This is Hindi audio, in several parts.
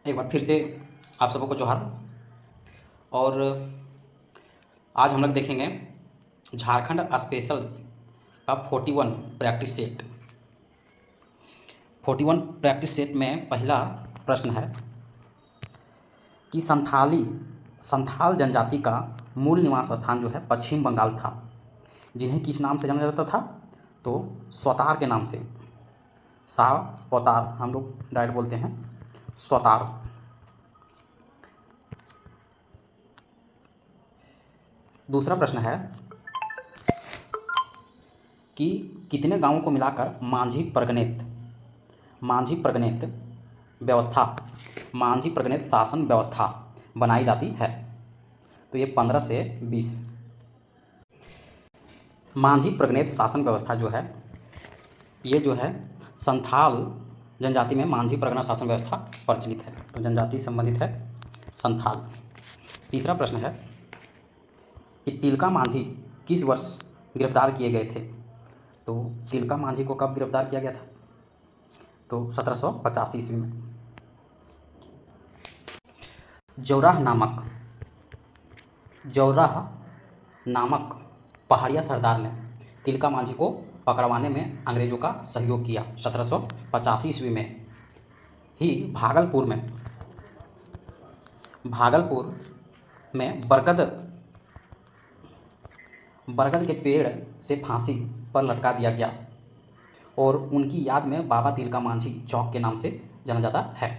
एक बार फिर से आप सबको जोहार। और आज हम लोग देखेंगे झारखंड स्पेशल्स का 41 प्रैक्टिस सेट। 41 प्रैक्टिस सेट में पहला प्रश्न है कि संथाल जनजाति का मूल निवास स्थान जो है पश्चिम बंगाल था, जिन्हें किस नाम से जाना जाता था? तो स्वतार के नाम से। पौतार हम लोग डायरेक्ट बोलते हैं स्वतार। दूसरा प्रश्न है कि कितने गांवों को मिलाकर मांझी प्रगणित शासन व्यवस्था बनाई जाती है? तो ये 15 से 20। मांझी प्रगणित शासन व्यवस्था जो है, ये जो है संथाल जनजाति में मांझी प्रगणा शासन व्यवस्था प्रचलित है। तो जनजाति संबंधित है संथाल। तीसरा प्रश्न है कि तिलका मांझी किस वर्ष गिरफ्तार किए गए थे? तो तिलका मांझी को कब गिरफ्तार किया गया था? तो 1785 ईस्वी में। जौराह नामक पहाड़िया सरदार ने तिलका मांझी को पकड़वाने में अंग्रेजों का सहयोग किया। 1785 ईस्वी में ही भागलपुर में बरगद के पेड़ से फांसी पर लटका दिया गया और उनकी याद में बाबा तिलका मांझी चौक के नाम से जाना जाता है।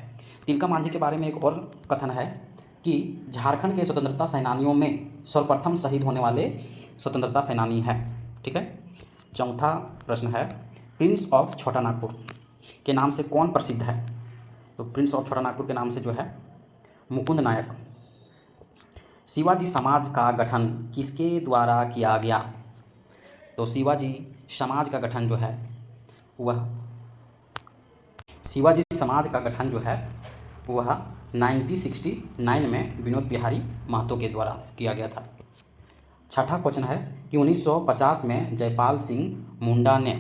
तिलका मांझी के बारे में एक और कथन है कि झारखंड के स्वतंत्रता सेनानियों में सर्वप्रथम शहीद होने वाले स्वतंत्रता सेनानी है। ठीक है। चौथा प्रश्न है प्रिंस ऑफ छोटा नागपुर के नाम से कौन प्रसिद्ध है? तो प्रिंस ऑफ छोटा नागपुर के नाम से जो है मुकुंद नायक। शिवाजी समाज का गठन किसके द्वारा किया गया? तो शिवाजी समाज का गठन जो है वह 1969 में विनोद बिहारी महतो के द्वारा किया गया था। छठा क्वेश्चन है कि 1950 में जयपाल सिंह मुंडा ने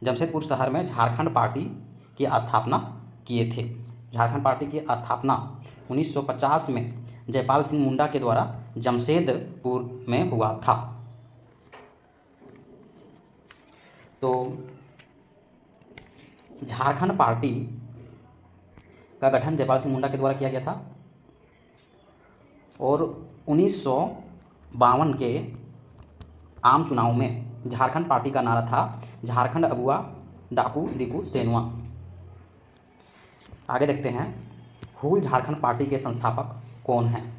जमशेदपुर शहर में झारखंड पार्टी की स्थापना किए थे। झारखंड पार्टी की स्थापना 1950 में जयपाल सिंह मुंडा के द्वारा जमशेदपुर में हुआ था। तो झारखंड पार्टी का गठन जयपाल सिंह मुंडा के द्वारा किया गया था और 1952 के आम चुनाव में झारखंड पार्टी का नारा था झारखंड अगुआ डाकू दिकू सेनुआ। आगे देखते हैं हूल झारखंड पार्टी के संस्थापक कौन हैं?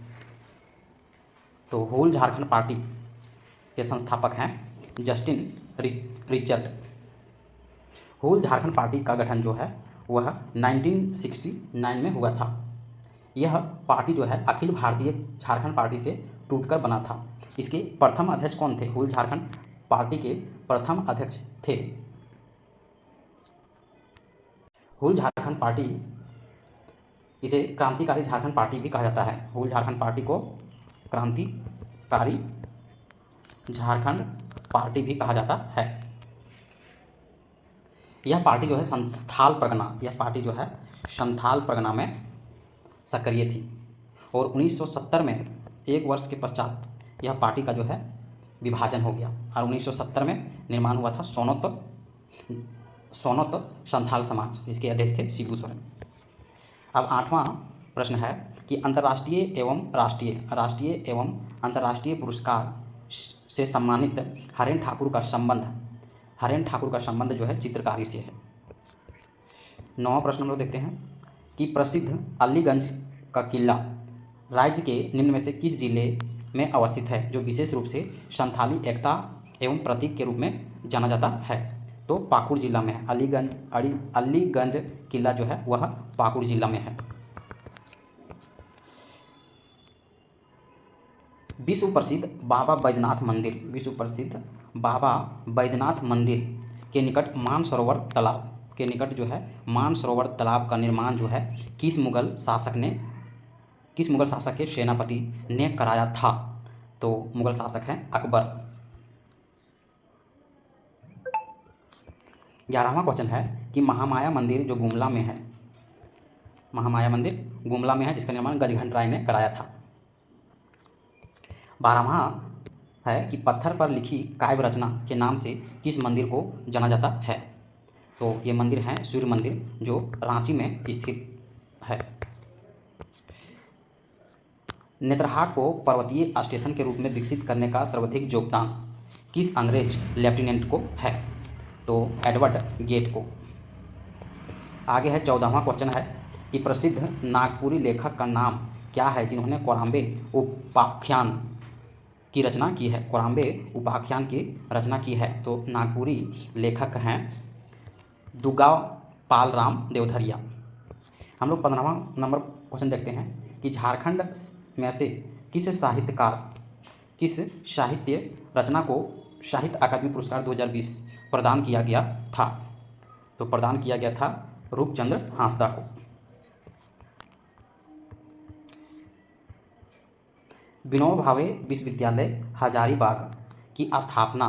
तो हूल झारखंड पार्टी के संस्थापक हैं जस्टिन रिचर्ड। हूल झारखंड पार्टी का गठन जो है वह 1969 में हुआ था। यह पार्टी जो है अखिल भारतीय झारखंड पार्टी से टूटकर बना था। इसके प्रथम अध्यक्ष कौन थे? हूल झारखंड पार्टी के प्रथम अध्यक्ष थे हूल झारखंड पार्टी। इसे क्रांतिकारी झारखंड पार्टी भी कहा जाता है। हूल झारखंड पार्टी को क्रांतिकारी झारखंड पार्टी भी कहा जाता है। यह पार्टी जो है संथाल परगना में सक्रिय थी और 1970 में एक वर्ष के पश्चात यह पार्टी का जो है विभाजन हो गया और 1970 में निर्माण हुआ था सोनोत संथाल समाज, जिसके अध्यक्ष थे शिबू सोरेन। अब 8वां प्रश्न है कि राष्ट्रीय एवं अंतर्राष्ट्रीय पुरस्कार से सम्मानित हरेन ठाकुर का संबंध जो है चित्रकारी से है। 9वां प्रश्न हम लोग देखते हैं कि प्रसिद्ध अलीगंज का किला राज्य के निम्न में से किस जिले में अवस्थित है, जो विशेष रूप से संथाली एकता एवं प्रतीक के रूप में जाना जाता है? तो पाकुड़ जिला में है। अलीगंज किला जो है वह पाकुड़ जिला में है। विश्व प्रसिद्ध बाबा बैद्यनाथ मंदिर के निकट मानसरोवर तालाब का निर्माण जो है किस मुगल शासक ने किस मुगल शासक के सेनापति ने कराया था? तो मुगल शासक हैं अकबर। 11वां क्वेश्चन है कि महामाया मंदिर जो गुमला में है, महामाया मंदिर गुमला में है, जिसका निर्माण गजघंट राय ने कराया था। 12वां है कि पत्थर पर लिखी काव्य रचना के नाम से किस मंदिर को जाना जाता है? तो ये मंदिर है सूर्य मंदिर, जो रांची में स्थित है। नेतरहाट को पर्वतीय स्टेशन के रूप में विकसित करने का सर्वाधिक योगदान किस अंग्रेज लेफ्टिनेंट को है? तो एडवर्ड गेट को। आगे है 14वां क्वेश्चन है कि प्रसिद्ध नागपुरी लेखक का नाम क्या है जिन्होंने कोराम्बे उपाख्यान की रचना की है? कोराम्बे उपाख्यान की रचना की है तो नागपुरी लेखक हैं दुगा पाल राम देवधरिया। हम लोग 15वां नंबर क्वेश्चन देखते हैं कि झारखंड में से किस साहित्य रचना को साहित्य अकादमी पुरस्कार 2020 प्रदान किया गया था? तो प्रदान किया गया था रूपचंद्र हांसदा को। विनोबा भावे विश्वविद्यालय हजारीबाग की स्थापना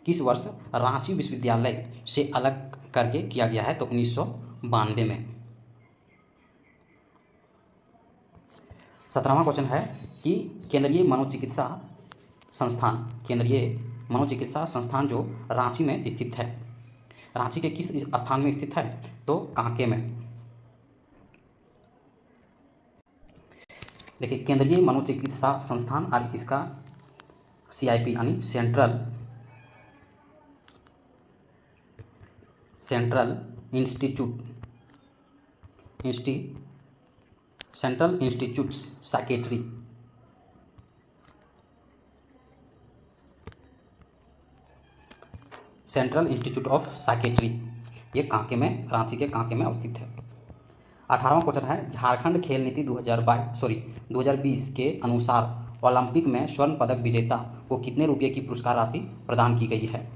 किस वर्ष रांची विश्वविद्यालय से अलग करके किया गया है? तो 1992 में। 17वां क्वेश्चन है कि केंद्रीय मनोचिकित्सा संस्थान जो रांची में स्थित है, रांची के किस स्थान में स्थित है? तो कांके में। देखिए, केंद्रीय मनोचिकित्सा संस्थान और इसका CIP यानी central institute psychiatry, central institute of psychiatry, ये कांके में, रांची के कांके में अवस्थित है। 18वां क्वेश्चन है झारखंड खेल नीति 2020 के अनुसार ओलंपिक में स्वर्ण पदक विजेता को कितने रुपये की पुरस्कार राशि प्रदान की गई है?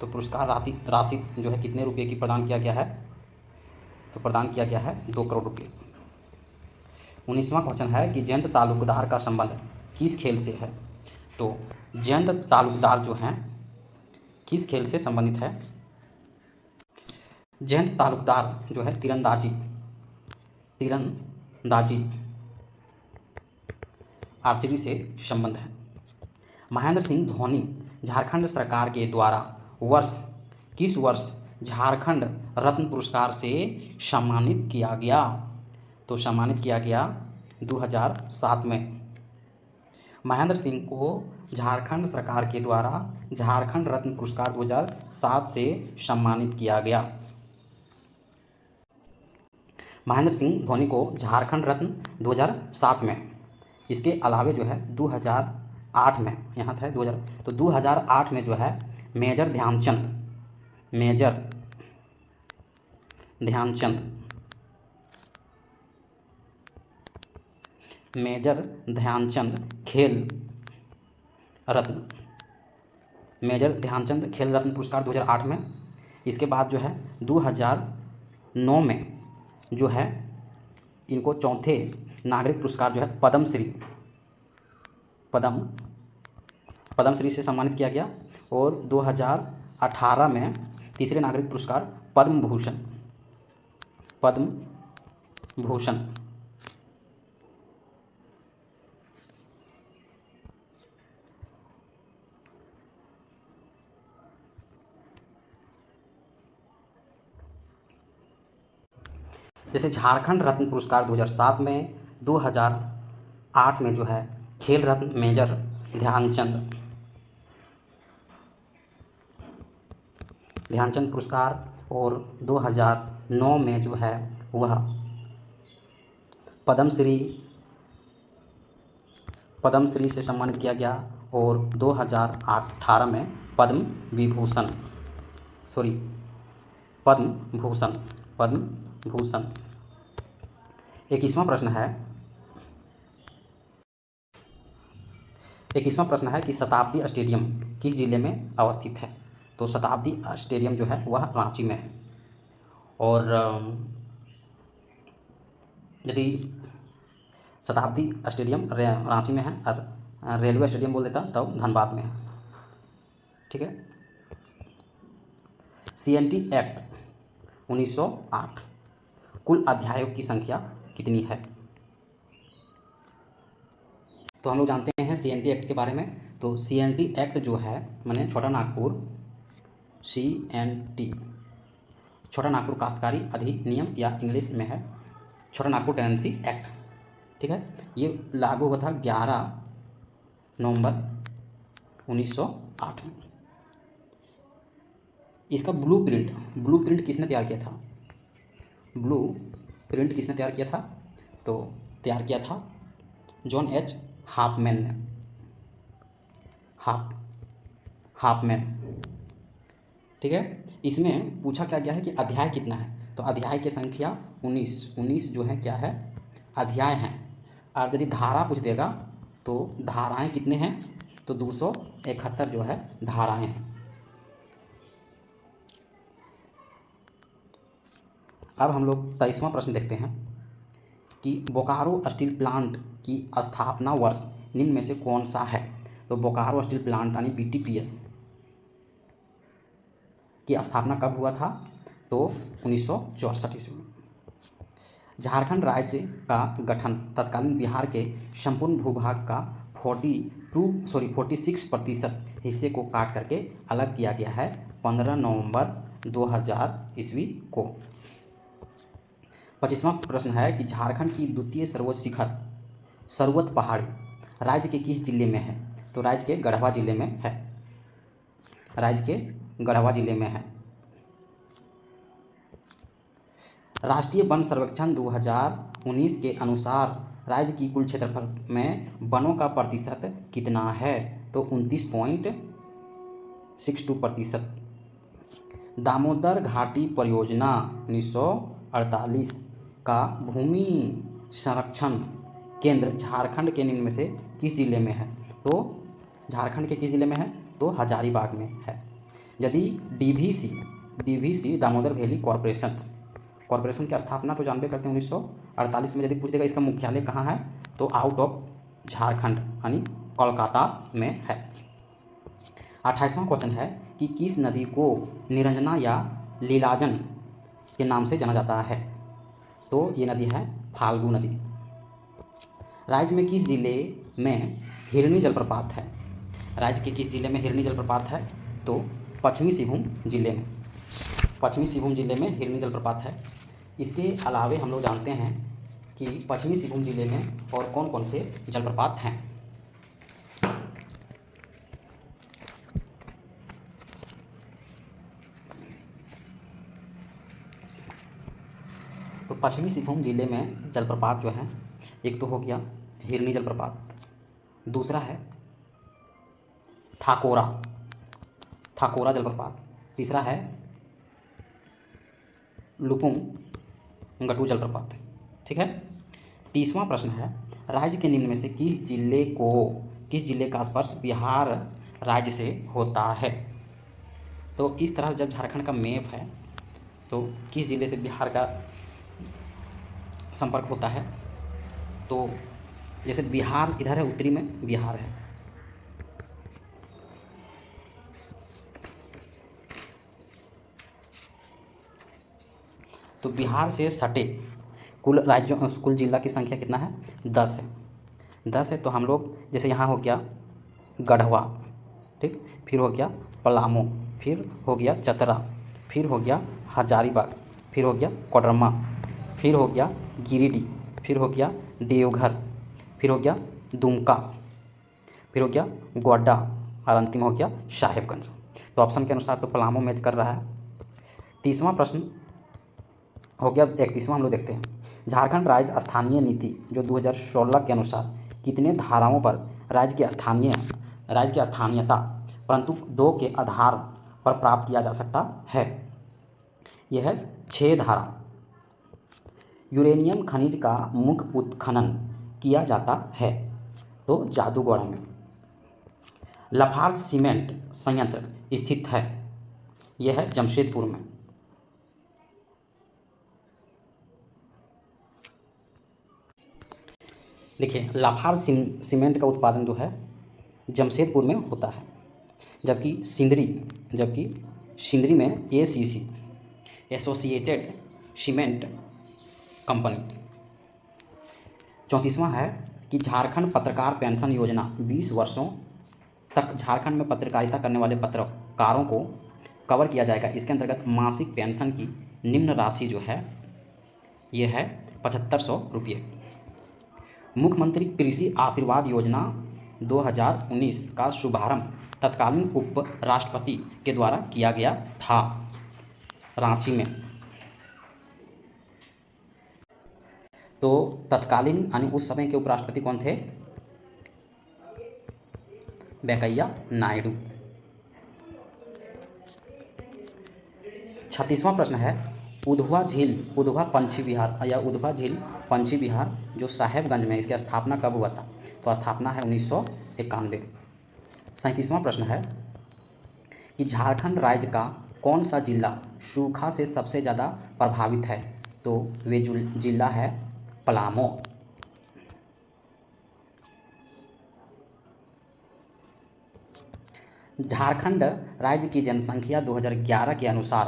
तो पुरस्कार राशि जो है कितने रुपये की प्रदान किया गया है? तो प्रदान किया गया है 2 करोड़ रुपये। 19वां क्वेश्चन है कि जयंत तालुकदार का संबंध किस खेल से है? तो जयंत तालुकदार जो हैं किस खेल से संबंधित है? जयंत तालुकदार जो है तीरंदाजी आर्चरी से संबंध है। महेंद्र सिंह धोनी झारखंड सरकार के द्वारा किस वर्ष झारखंड रत्न पुरस्कार से सम्मानित किया गया? तो सम्मानित किया गया 2007 में। महेंद्र सिंह को झारखंड सरकार के द्वारा झारखंड रत्न पुरस्कार 2007 से सम्मानित किया गया। महेंद्र सिंह धोनी को झारखंड रत्न 2007 में, इसके अलावे जो है 2008 में, यहाँ था 2000, तो 2008 में जो है मेजर ध्यानचंद खेल रत्न पुरस्कार 2008 में। इसके बाद जो है 2009 में जो है इनको चौथे नागरिक पुरस्कार जो है पद्म श्री से सम्मानित किया गया, और 2018 में तीसरे नागरिक पुरस्कार पद्म भूषण। जैसे झारखंड रत्न पुरस्कार 2007 में, 2008 में जो है खेल रत्न मेजर ध्यानचंद पुरस्कार, और 2009 में जो है वह पद्म श्री से सम्मानित किया गया, और 2018 में पद्म भूषण। 21वां प्रश्न है कि शताब्दी स्टेडियम किस जिले में अवस्थित है? तो शताब्दी स्टेडियम जो है वह रांची में है। और यदि शताब्दी स्टेडियम रांची में है, और रेलवे स्टेडियम बोल देता तब धनबाद में है। ठीक है। CNT एक्ट 1908 कुल अध्यायों की संख्या कितनी है? तो हम लोग जानते हैं CNT एक्ट के बारे में। तो CNT एक्ट जो है मैंने छोटा नागपुर CNT छोटा नागपुर काश्तकारी अधिनियम या इंग्लिश में है छोटा नागपुर टेनेंसी एक्ट। ठीक है। ये लागू हुआ था 11 नवंबर 1908 में। इसका ब्लू प्रिंट किसने तैयार किया था? ब्लू प्रिंट किसने तैयार किया था? तो तैयार किया था जॉन एच हाफमैन ने। हाफमैन। ठीक है। इसमें पूछा क्या गया है कि अध्याय कितना है? तो अध्याय की संख्या 19 जो है क्या है? अध्याय हैं। और यदि धारा पूछ देगा तो धाराएं कितने हैं? तो 271 जो है धाराएं हैं। अब हम लोग 23वां प्रश्न देखते हैं कि बोकारो स्टील प्लांट की स्थापना वर्ष निम्न में से कौन सा है? तो बोकारो स्टील प्लांट यानी BTPS की स्थापना कब हुआ था? तो 1964 ईस्वी में। झारखंड राज्य का गठन तत्कालीन बिहार के संपूर्ण भूभाग का 46% हिस्से को काट करके अलग किया गया है 15 नवंबर 2000 ईस्वी को। 25वां प्रश्न है कि झारखंड की द्वितीय सर्वोच्च शिखर सर्वत पहाड़ी राज्य के किस जिले में है? तो राज्य के गढ़वा जिले में है। राष्ट्रीय वन सर्वेक्षण 2019 के अनुसार राज्य की कुल क्षेत्रफल में वनों का प्रतिशत कितना है? तो 29.62%। दामोदर घाटी परियोजना 1948 का भूमि संरक्षण केंद्र झारखंड के निम्न में से किस जिले में है? तो झारखंड के किस जिले में है? तो हजारीबाग में है। यदि DVC दामोदर वैली कॉरपोरेशन की स्थापना तो जानबे करते हैं 1948 में। यदि पूछ देगा इसका मुख्यालय कहाँ है? तो आउट ऑफ झारखंड यानी कोलकाता में है। 28वां क्वेश्चन है कि किस नदी को निरंजना या लीलाजन के नाम से जाना जाता है? तो ये नदी है फाल्गु नदी। राज्य में किस जिले में हिरनी जलप्रपात है? राज्य के किस जिले में हिरनी जलप्रपात है? तो पश्चिमी सिंहभूम जिले में हिरनी जलप्रपात है। इसके अलावे हम लोग जानते हैं कि पश्चिमी सिंहभूम जिले में और कौन कौन से जलप्रपात हैं। तो पश्चिमी सिंहभूम जिले में जलप्रपात जो है, एक तो हो गया हिरनी जलप्रपात, दूसरा है थाकोरा जलप्रपात, तीसरा है लुपुंगटू जलप्रपात। ठीक है। 30वां प्रश्न है राज्य के निम्न में से किस जिले का स्पर्श बिहार राज्य से होता है? तो इस तरह जब झारखंड का मैप है तो किस जिले से बिहार का संपर्क होता है? तो जैसे बिहार इधर है, उत्तरी में बिहार है, तो बिहार से सटे कुल जिला की संख्या कितना है? 10 है। तो हम लोग जैसे यहाँ हो गया गढ़वा, ठीक, फिर हो गया पलामू, फिर हो गया चतरा, फिर हो गया हजारीबाग, फिर हो गया कोडरमा, फिर हो गया गिरिडीह, फिर हो गया देवघर, फिर हो गया दुमका, फिर हो गया गोड्डा और अंतिम हो गया साहेबगंज। तो ऑप्शन के अनुसार तो पलामू मैच कर रहा है। 30वां प्रश्न हो गया। 31वां हम लोग देखते हैं। झारखंड राज्य स्थानीय नीति जो 2016 के अनुसार कितने धाराओं पर राज्य की स्थानीयता परंतु 2 के आधार पर प्राप्त किया जा सकता है? यह है 6 धारा। यूरेनियम खनिज का मुख्य उत्खनन किया जाता है तो जादूगोड़ा में। लाफार्ज सीमेंट संयंत्र स्थित है, यह है जमशेदपुर में। देखिए, लाफार्ज सीमेंट का उत्पादन जो है जमशेदपुर में होता है, जबकि सिंदरी में एसीसी एसोसिएटेड सीमेंट कंपनी। 34वां है कि झारखंड पत्रकार पेंशन योजना 20 वर्षों तक झारखंड में पत्रकारिता करने वाले पत्रकारों को कवर किया जाएगा। इसके अंतर्गत मासिक पेंशन की निम्न राशि जो है ये है 7500 रुपये। मुख्यमंत्री कृषि आशीर्वाद योजना 2019 का शुभारंभ तत्कालीन उप राष्ट्रपति के द्वारा किया गया था रांची में। तो तत्कालीन यानी उस समय के उपराष्ट्रपति कौन थे? वेंकैया नायडू। 36वां प्रश्न है उधवा पंछी विहार जो साहेबगंज में, इसकी स्थापना कब हुआ था? तो स्थापना है 1991। 37वां प्रश्न है कि झारखंड राज्य का कौन सा जिला सूखा से सबसे ज़्यादा प्रभावित है? तो वे जिला है पलामू। झारखंड राज्य की जनसंख्या 2011 के अनुसार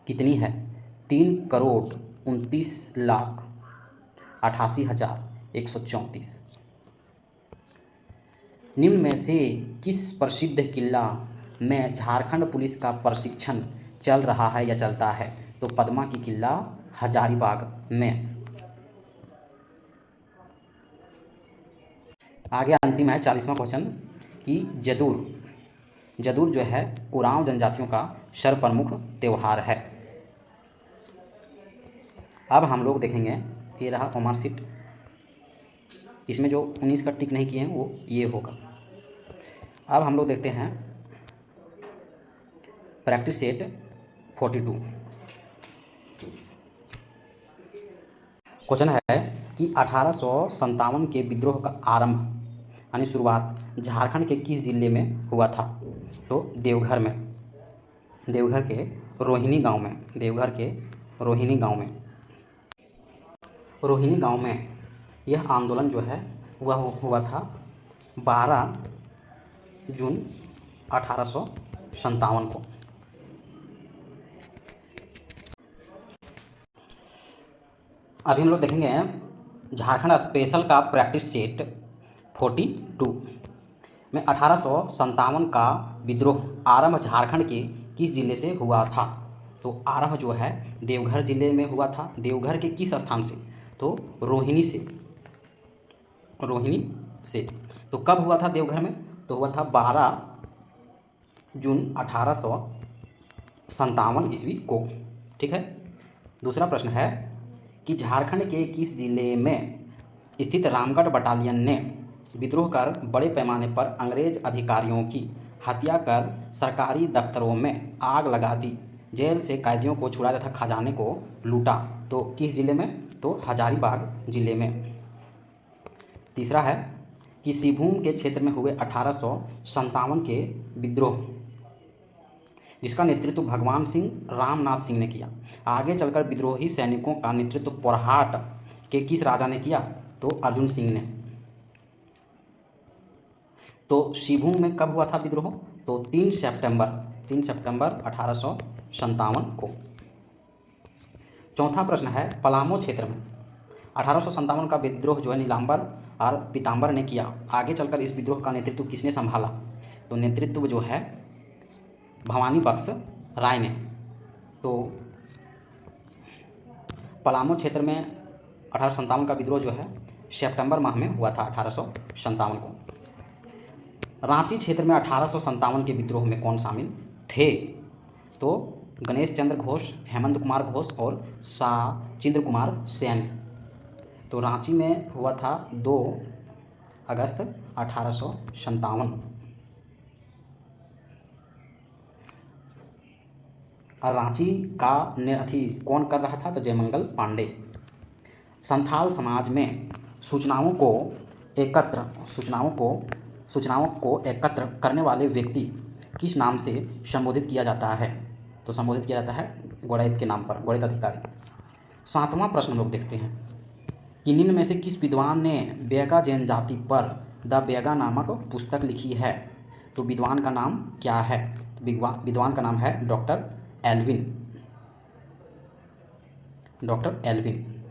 कितनी है? 3,29,88,134। निम्न में से किस प्रसिद्ध किला में झारखंड पुलिस का प्रशिक्षण चल रहा है या चलता है? तो पद्मा की किला हजारीबाग में। आगे अंतिम है 40वां क्वेश्चन कि जदूर जो है उरांव जनजातियों का सर्वप्रमुख त्यौहार है। अब हम लोग देखेंगे, ये रहा ओमार सीट, इसमें जो 19 का टिक नहीं किए हैं वो ये होगा। अब हम लोग देखते हैं प्रैक्टिस सेट 42। क्वेश्चन है कि 1857 के विद्रोह का आरंभ यानी शुरुआत झारखंड के किस जिले में हुआ था? तो देवघर के रोहिणी गांव में यह आंदोलन जो है वह हुआ था 12 जून 1857 को। अभी हम लोग देखेंगे झारखंड स्पेशल का प्रैक्टिस सेट 42 में 1857 का विद्रोह आरंभ झारखंड के किस जिले से हुआ था? तो आरंभ जो है देवघर जिले में हुआ था। देवघर के किस स्थान से? तो रोहिणी से। तो कब हुआ था देवघर में? तो हुआ था 12 जून 1857 ईस्वी को। ठीक है। दूसरा प्रश्न है कि झारखंड के किस जिले में स्थित रामगढ़ बटालियन ने विद्रोह कर बड़े पैमाने पर अंग्रेज अधिकारियों की हत्या कर सरकारी दफ्तरों में आग लगा दी, जेल से कैदियों को छुड़ाया तथा खजाने को लूटा? तो किस जिले में? तो हजारीबाग जिले में। तीसरा है कि सिंहभूम के क्षेत्र में हुए 1857 के विद्रोह जिसका नेतृत्व भगवान सिंह रामनाथ सिंह ने किया, आगे चलकर विद्रोही सैनिकों का नेतृत्व पोरहाट के किस राजा ने किया? तो अर्जुन सिंह ने। तो सिंहभूम में कब हुआ था विद्रोह? तो 3 सितंबर 1857 को। चौथा प्रश्न है पलामू क्षेत्र में 1857 का विद्रोह जो है नीलांबर और पीताम्बर ने किया, आगे चलकर इस विद्रोह का नेतृत्व किसने संभाला? तो नेतृत्व जो है भवानी बख्श राय ने। तो पलामू क्षेत्र में 1857 का विद्रोह जो है सितंबर माह में हुआ था 1857 को। रांची क्षेत्र में 1857 के विद्रोह में कौन शामिल थे? तो गणेश चंद्र घोष, हेमंत कुमार घोष और साचिंद्र कुमार सेन। तो रांची में हुआ था 2 अगस्त 1857। और रांची का कौन कर रहा था? तो जयमंगल पांडे। संथाल समाज में सूचनाओं को एकत्र करने वाले व्यक्ति किस नाम से संबोधित किया जाता है? तो संबोधित किया जाता है गौड़ैत के नाम पर, गौड़ैत अधिकारी। 7वां प्रश्न हम लोग देखते हैं कि निम्न में से किस विद्वान ने बैगा जनजाति पर द बैगा नामक पुस्तक लिखी है। तो विद्वान का नाम क्या है? विद्वान का नाम है डॉक्टर एल्विन। Doctor Elwin.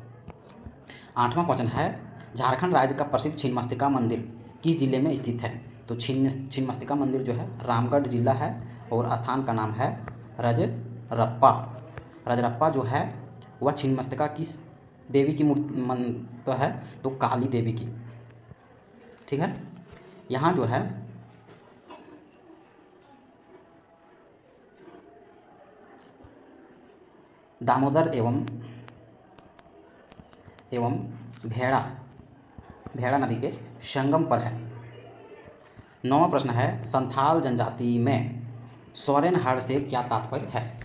8वां क्वेश्चन है, झारखंड राज्य का प्रसिद्ध छिन्नमस्तिका मंदिर किस जिले में स्थित है। तो छिन्नमस्तिका मंदिर जो है रामगढ़ जिला है और स्थान का नाम है रजरप्पा। रजरप्पा जो है वह छिन्नमस्तिका किस देवी की तो है, तो काली देवी की। ठीक है, यहाँ जो है दामोदर एवं भेड़ा नदी के संगम पर है। 9वां प्रश्न है, संथाल जनजाति में सोरेन हर से क्या तात्पर्य है।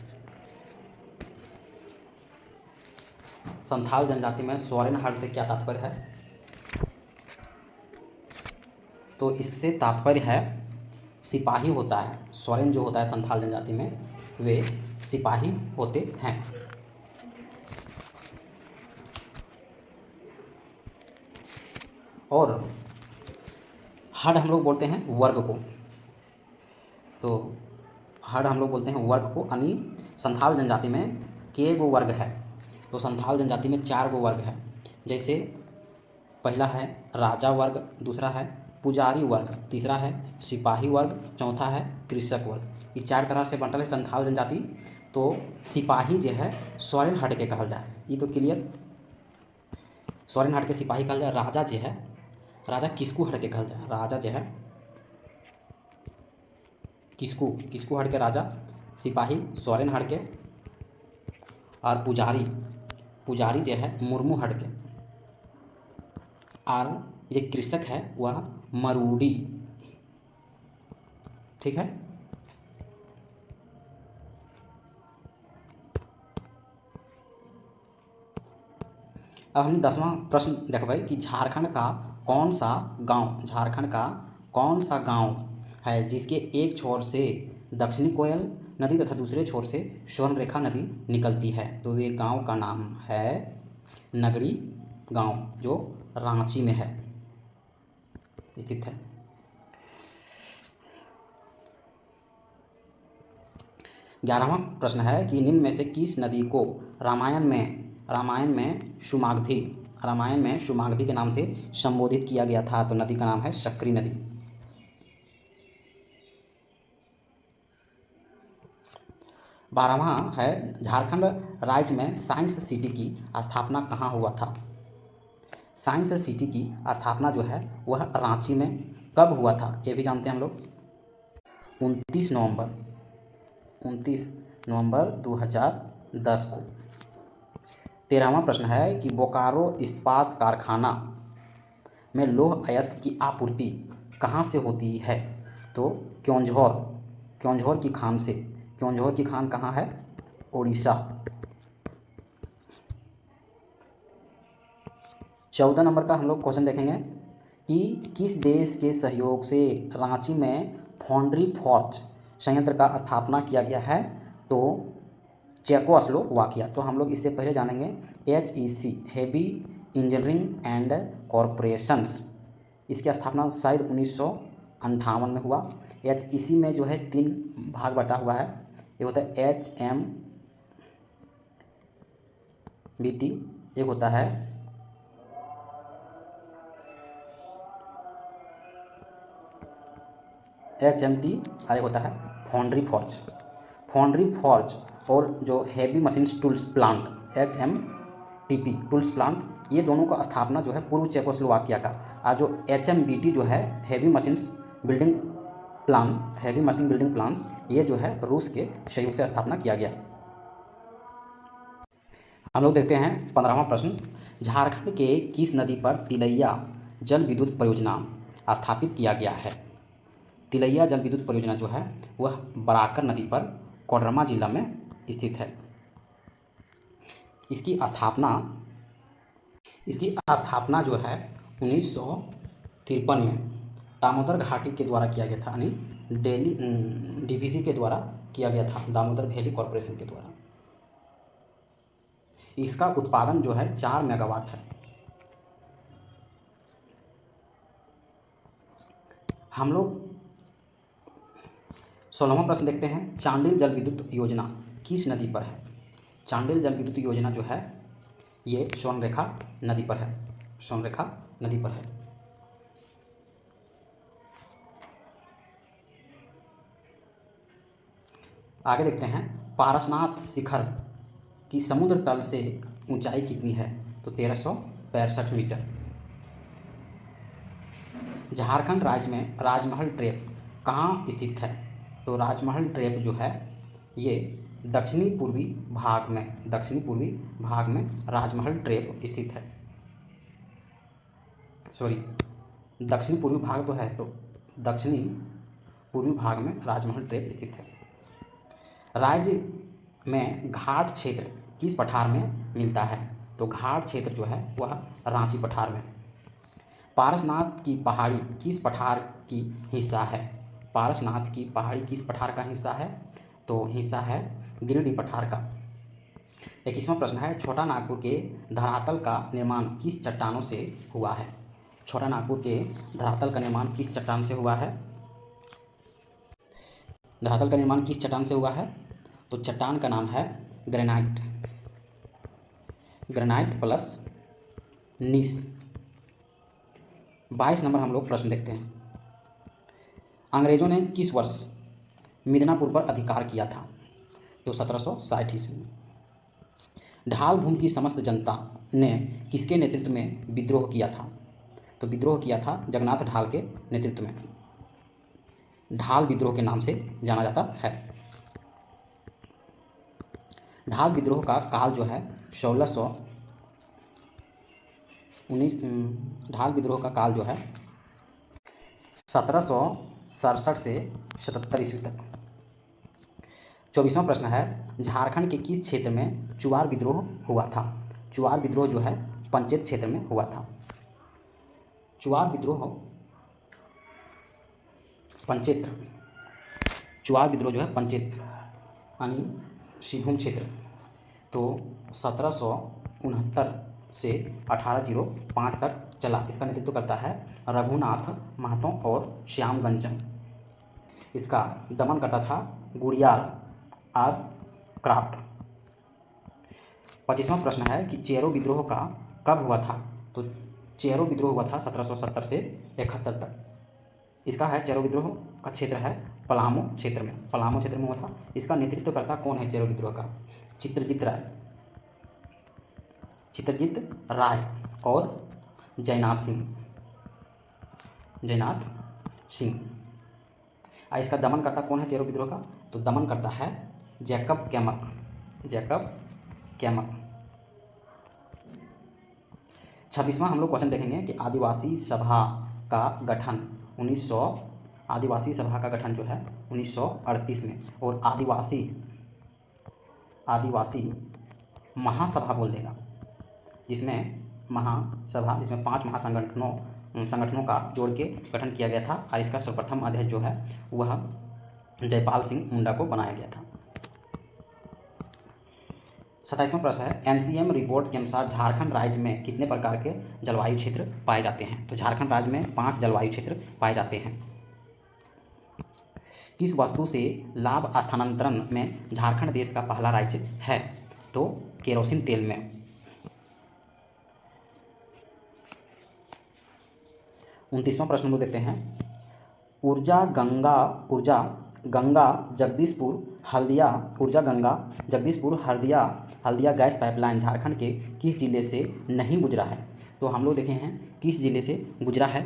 संथाल जनजाति में सोरेन हर से क्या तात्पर्य है। तो इससे तात्पर्य है सिपाही होता है। सोरेन जो होता है संथाल जनजाति में वे सिपाही होते हैं। और हड़ हम लोग बोलते हैं वर्ग को। तो हड़ हम लोग बोलते हैं वर्ग को, यानी संथाल जनजाति में के गो वर्ग है। तो संथाल जनजाति में 4 गो वर्ग है। जैसे पहला है राजा वर्ग, दूसरा है पुजारी वर्ग, तीसरा है सिपाही वर्ग, चौथा है कृषक वर्ग। ये 4 तरह से बंटल है संथाल जनजाति। तो सिपाही जो है सोरेन हड़ के कहल जाए, ये तो क्लियर। सोरेन हड़ के सिपाही कहल जाए। राजा जो है राजा किसकू हड़ के कहल जाए। राजा जो है किसकू हड़ के राजा, सिपाही सोरेन हड़ के, और पुजारी जो है मुर्मू हड़ के, और ये कृषक है वह मरूडी। ठीक है, अब हमने 10वां प्रश्न देखबै कि झारखंड का कौन सा गांव है जिसके एक छोर से दक्षिणी कोयल नदी तथा दूसरे छोर से स्वर्णरेखा नदी निकलती है। तो ये गांव का नाम है नगरी गांव, जो रांची में है स्थित है। ग्यारहवां प्रश्न है कि निम्न में से किस नदी को रामायण में शुमागधी के नाम से संबोधित किया गया था। तो नदी का नाम है सकरी नदी। 12वां है, झारखंड राज्य में साइंस सिटी की स्थापना कहाँ हुआ था। साइंस सिटी की स्थापना जो है वह रांची में कब हुआ था, ये भी जानते हैं हम लोग। 29 नवंबर 2010 को। 13वां प्रश्न है कि बोकारो इस्पात कारखाना में लौह अयस्क की आपूर्ति कहाँ से होती है। तो क्योंझौर की खान से। क्योंझौर की खान कहाँ है, उड़ीसा। 14 नंबर का हम लोग क्वेश्चन देखेंगे कि किस देश के सहयोग से रांची में फाउंड्री फॉर्ज संयंत्र का स्थापना किया गया है। तो चेकोस्लोवाकिया। तो हम लोग इससे पहले जानेंगे HEC heavy engineering and corporations. इसकी स्थापना शायद 1958 में हुआ। HEC में जो है 3 भाग बटा हुआ है। एक होता है HMBT, एक होता है HMT और एक होता है फाउंड्री फॉर्ज। और जो heavy machines tools plant HMTP tools plant, ये दोनों का स्थापना जो है पूर्व चेकोस्लोवाकिया का। और जो HMBT जो है हेवी मशीन बिल्डिंग प्लांट्स, ये जो है रूस के सहयोग से स्थापना किया गया। हम लोग देखते हैं 15वां प्रश्न, झारखंड के किस नदी पर तिलैया जल विद्युत परियोजना स्थापित किया गया है। तिलैया जल विद्युत परियोजना जो है वह बराकर नदी पर कोडरमा जिला में स्थित है। इसकी स्थापना जो है 1953 में दामोदर घाटी के द्वारा किया गया था, यानी DVC के द्वारा किया गया था, दामोदर वैली कॉरपोरेशन के द्वारा। इसका उत्पादन जो है 4 मेगावाट है। हम लोग 16वां प्रश्न देखते हैं। चांडिल जल विद्युत योजना किस नदी पर है? चांडिल जल विद्युत योजना जो है ये स्वर्णरेखा नदी पर है, स्वर्णरेखा नदी पर है। आगे देखते हैं, पारसनाथ शिखर की समुद्र तल से ऊंचाई कितनी है? तो 1365 मीटर। झारखंड राज्य में राजमहल ट्रैप कहाँ स्थित है? तो राजमहल ट्रैप जो है ये दक्षिणी पूर्वी भाग में राजमहल ट्रैप स्थित है। सॉरी, दक्षिणी पूर्वी भाग तो है, तो दक्षिणी पूर्वी भाग में राजमहल ट्रैप स्थित है। राज्य में घाट क्षेत्र किस पठार में मिलता है? तो घाट क्षेत्र जो है वह रांची पठार में। पारसनाथ की पहाड़ी किस पठार की हिस्सा है? पारसनाथ की पहाड़ी किस पठार का हिस्सा है? तो हिस्सा है गिरिडीह पठार का। 21वां प्रश्न है, छोटा नागपुर के धरातल का निर्माण किस चट्टानों से हुआ है? छोटा नागपुर के धरातल का निर्माण किस चट्टान से हुआ है? धरातल का निर्माण किस चट्टान से हुआ है? तो चट्टान का नाम है ग्रेनाइट, ग्रेनाइट प्लस नीस। 22 नंबर हम लोग प्रश्न देखते हैं। अंग्रेजों ने किस वर्ष मिदनापुर पर अधिकार किया था? तो 1760 ईस्वी। ढाल भूमि की समस्त जनता ने किसके नेतृत्व में विद्रोह किया था? तो विद्रोह किया था जगन्नाथ ढाल के नेतृत्व में। ढाल विद्रोह के नाम से जाना जाता है। ढाल विद्रोह का काल जो है 1619 ढाल विद्रोह का काल जो है 1767 से 77 ईस्वी तक। 24वां प्रश्न है, झारखंड के किस क्षेत्र में चुआर विद्रोह हुआ था? चुआर विद्रोह जो है पंचेत क्षेत्र में हुआ था। चुआर विद्रोह पंचेत, चुआर विद्रोह जो है पंचेत यानी सिंहभूम क्षेत्र। तो 1769 से 1805 तक चला। इसका नेतृत्व करता है रघुनाथ महतो और श्यामगंजम। इसका दमन करता था गुड़ियार आर क्राफ्ट। 25वां प्रश्न है कि चेरो विद्रोह का कब हुआ था? तो चेरो विद्रोह हुआ था 1770 से 71 तक। इसका है चेरो विद्रोह का क्षेत्र है पलामू क्षेत्र में, पलामू क्षेत्र में हुआ था। इसका नेतृत्व करता कौन है चेरो विद्रोह का? चित्रजीत राय, चित्रजीत राय और जयनाथ सिंह, जयनाथ सिंह। इसका दमन करता कौन है चेरो विद्रोह का? तो दमन करता है जैकब कैमक, जैकब कैमक। 26वां हम लोग क्वेश्चन देखेंगे कि आदिवासी सभा का गठन 1900 आदिवासी सभा का गठन जो है 1938 में, और आदिवासी महासभा बोल देगा, जिसमें महासभा, जिसमें 5 संगठनों का जोड़ के गठन किया गया था। और इसका सर्वप्रथम अध्यक्ष जो है वह जयपाल सिंह मुंडा को बनाया गया था। 27वां प्रश्न है, MCM रिपोर्ट के अनुसार झारखंड राज्य में कितने प्रकार के जलवायु क्षेत्र पाए जाते हैं? तो झारखंड राज्य में 5 जलवायु क्षेत्र पाए जाते हैं। किस वस्तु से लाभ स्थानांतरण में झारखंड देश का पहला राज्य है? तो केरोसिन तेल में। 29वां प्रश्न हम लोग देखते हैं, ऊर्जा गंगा जगदीशपुर हल्दिया गैस पाइपलाइन झारखंड के किस जिले से नहीं गुजरा है? तो हम लोग देखे हैं किस जिले से गुजरा है,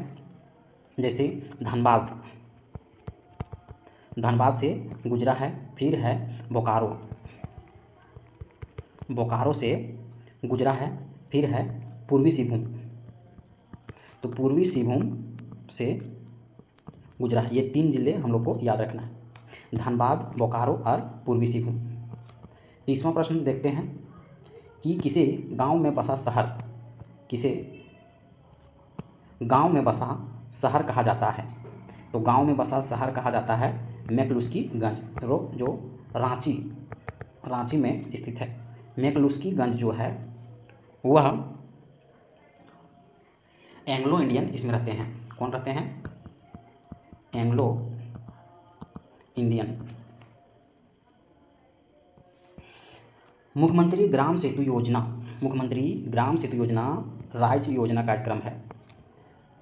जैसे धनबाद से गुजरा है, फिर है बोकारो से गुजरा है, फिर है पूर्वी सिंहभूम, तो पूर्वी सिंहभूम से गुजरा है। ये 3 जिले हम लोग को याद रखना है, धनबाद, बोकारो और पूर्वी सिंहभूम। 30वां प्रश्न देखते हैं कि किसे गांव में बसा शहर कहा जाता है? तो गांव में बसा शहर कहा जाता है मैकलुस्कीगंज, जो रांची में स्थित है। मैकलुस्कीगंज जो है वह एंग्लो इंडियन इसमें रहते हैं। कौन रहते हैं? Anglo Indian. मुख्यमंत्री ग्राम सेतु योजना, मुख्यमंत्री ग्राम सेतु योजना राज्य योजना कार्यक्रम है।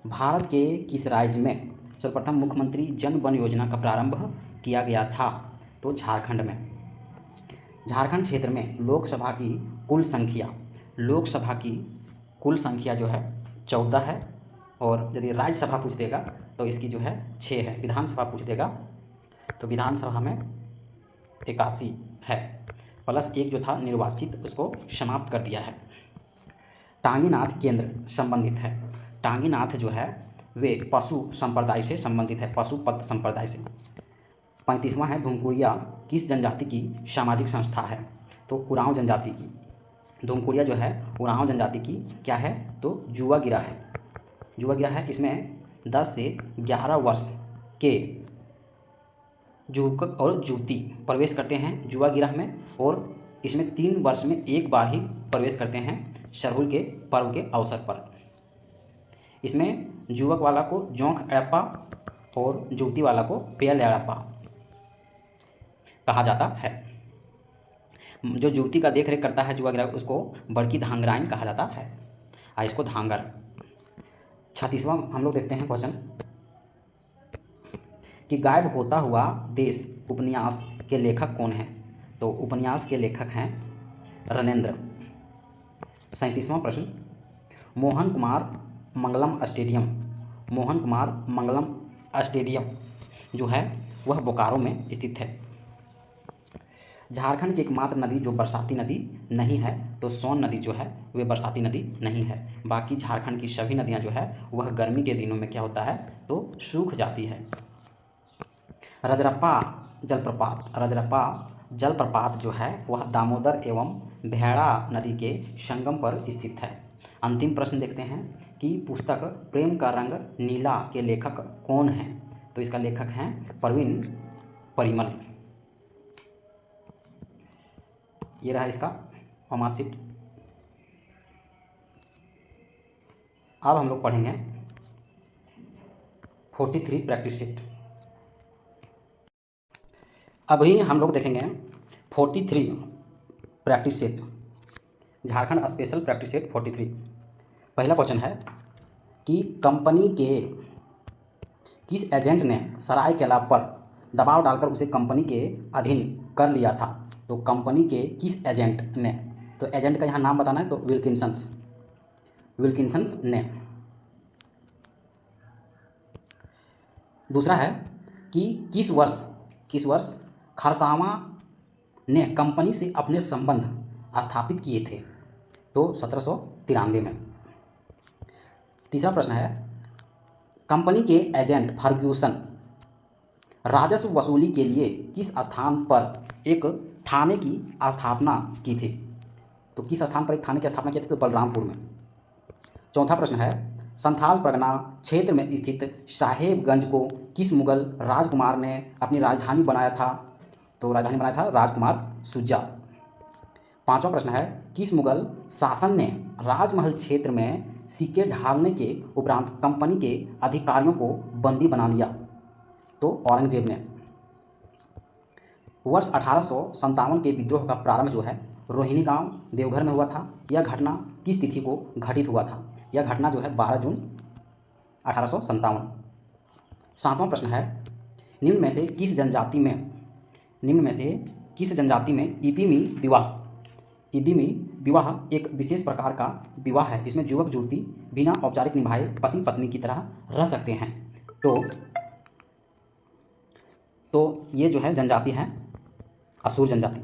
भारत के किस राज्य में सर्वप्रथम मुख्यमंत्री जन वन योजना का प्रारंभ किया गया था? तो झारखंड में। झारखंड क्षेत्र में लोकसभा की कुल संख्या जो है 14 है, और यदि राज्यसभा पूछ देगा तो इसकी जो है 6 है। विधानसभा पूछ देगा तो विधानसभा में 81 है, प्लस एक जो था निर्वाचित उसको समाप्त कर दिया है। टांगीनाथ केंद्र संबंधित है। टांगीनाथ जो है वे पशु संप्रदाय से संबंधित है, पशुपत संप्रदाय से। 35वां है धुमकुरिया किस जनजाति की सामाजिक संस्था है? तो उरांव जनजाति की। धुमकुरिया जो है उरांव जनजाति की क्या है? तो जुआ गिरा है। जुआ गिरा है। इसमें 10 से 11 वर्ष के युवक और युवती प्रवेश करते हैं जुआ गिरह में, और इसमें 3 वर्ष में एक बार ही प्रवेश करते हैं सरहुल के पर्व के अवसर पर। इसमें युवक वाला को जोंक अड़प्पा और युवती वाला को पेयल अड़प्पा कहा जाता है। जो युवती का देख रेख करता है जुआ गिरह उसको बड़की धांगराइन कहा जाता है, और इसको धांगर। 36वां हम लोग देखते हैं क्वेश्चन कि गायब होता हुआ देश उपन्यास के लेखक कौन हैं? तो उपन्यास के लेखक हैं रणेंद्र। 37वां प्रश्न मोहन कुमार मंगलम स्टेडियम जो है वह बोकारो में स्थित है। झारखंड की एकमात्र नदी जो बरसाती नदी नहीं है तो सोन नदी जो है वे बरसाती नदी नहीं है। बाकी झारखंड की सभी नदियां जो है वह गर्मी के दिनों में क्या होता है? तो सूख जाती है। रजरप्पा जलप्रपात जो है वह दामोदर एवं भेड़ा नदी के संगम पर स्थित है। अंतिम प्रश्न देखते हैं कि पुस्तक प्रेम का रंग नीला के लेखक कौन हैं? तो इसका लेखक हैं प्रवीण परिमल। ये रहा इसका मार्कशीट। अब हम लोग पढ़ेंगे 43 प्रैक्टिस सेट। अभी हम लोग देखेंगे 43 practice set, Jharkhand special practice set 43। पहला क्वेश्चन है कि कंपनी के किस एजेंट ने सरायकेला पर दबाव डालकर उसे कंपनी के अधीन कर लिया था? तो कंपनी के किस एजेंट ने, तो एजेंट का यहाँ नाम बताना है, तो विल्किंसंस ने। दूसरा है कि किस वर्ष खरसावा ने कंपनी से अपने संबंध स्थापित किए थे? तो 1793 में। तीसरा प्रश्न है कंपनी के एजेंट फर्ग्यूसन राजस्व वसूली के लिए किस स्थान पर एक थाने की स्थापना की थी? तो किस स्थान पर एक थाने की स्थापना की थी? तो बलरामपुर में। चौथा प्रश्न है संथाल परगना क्षेत्र में स्थित साहेबगंज को किस मुगल राजकुमार ने अपनी राजधानी बनाया था? तो राजधानी बनाया था राजकुमार शुजा। पांचवा प्रश्न है किस मुगल शासन ने राजमहल क्षेत्र में सिक्के ढालने के उपरांत कंपनी के अधिकारियों को बंदी बना लिया? तो औरंगजेब ने। वर्ष 1857 के विद्रोह का प्रारंभ जो है रोहिणी गांव देवघर में हुआ था। यह घटना किस तिथि को घटित हुआ था? यह घटना जो है 12 जून 1857। सातवां प्रश्न है निम्न में से किस जनजाति में इदिमी विवाह एक विशेष प्रकार का विवाह है जिसमें युवक युवती बिना औपचारिक निभाए पति पत्नी की तरह रह सकते हैं? तो ये जो है जनजाति है असुर जनजाति।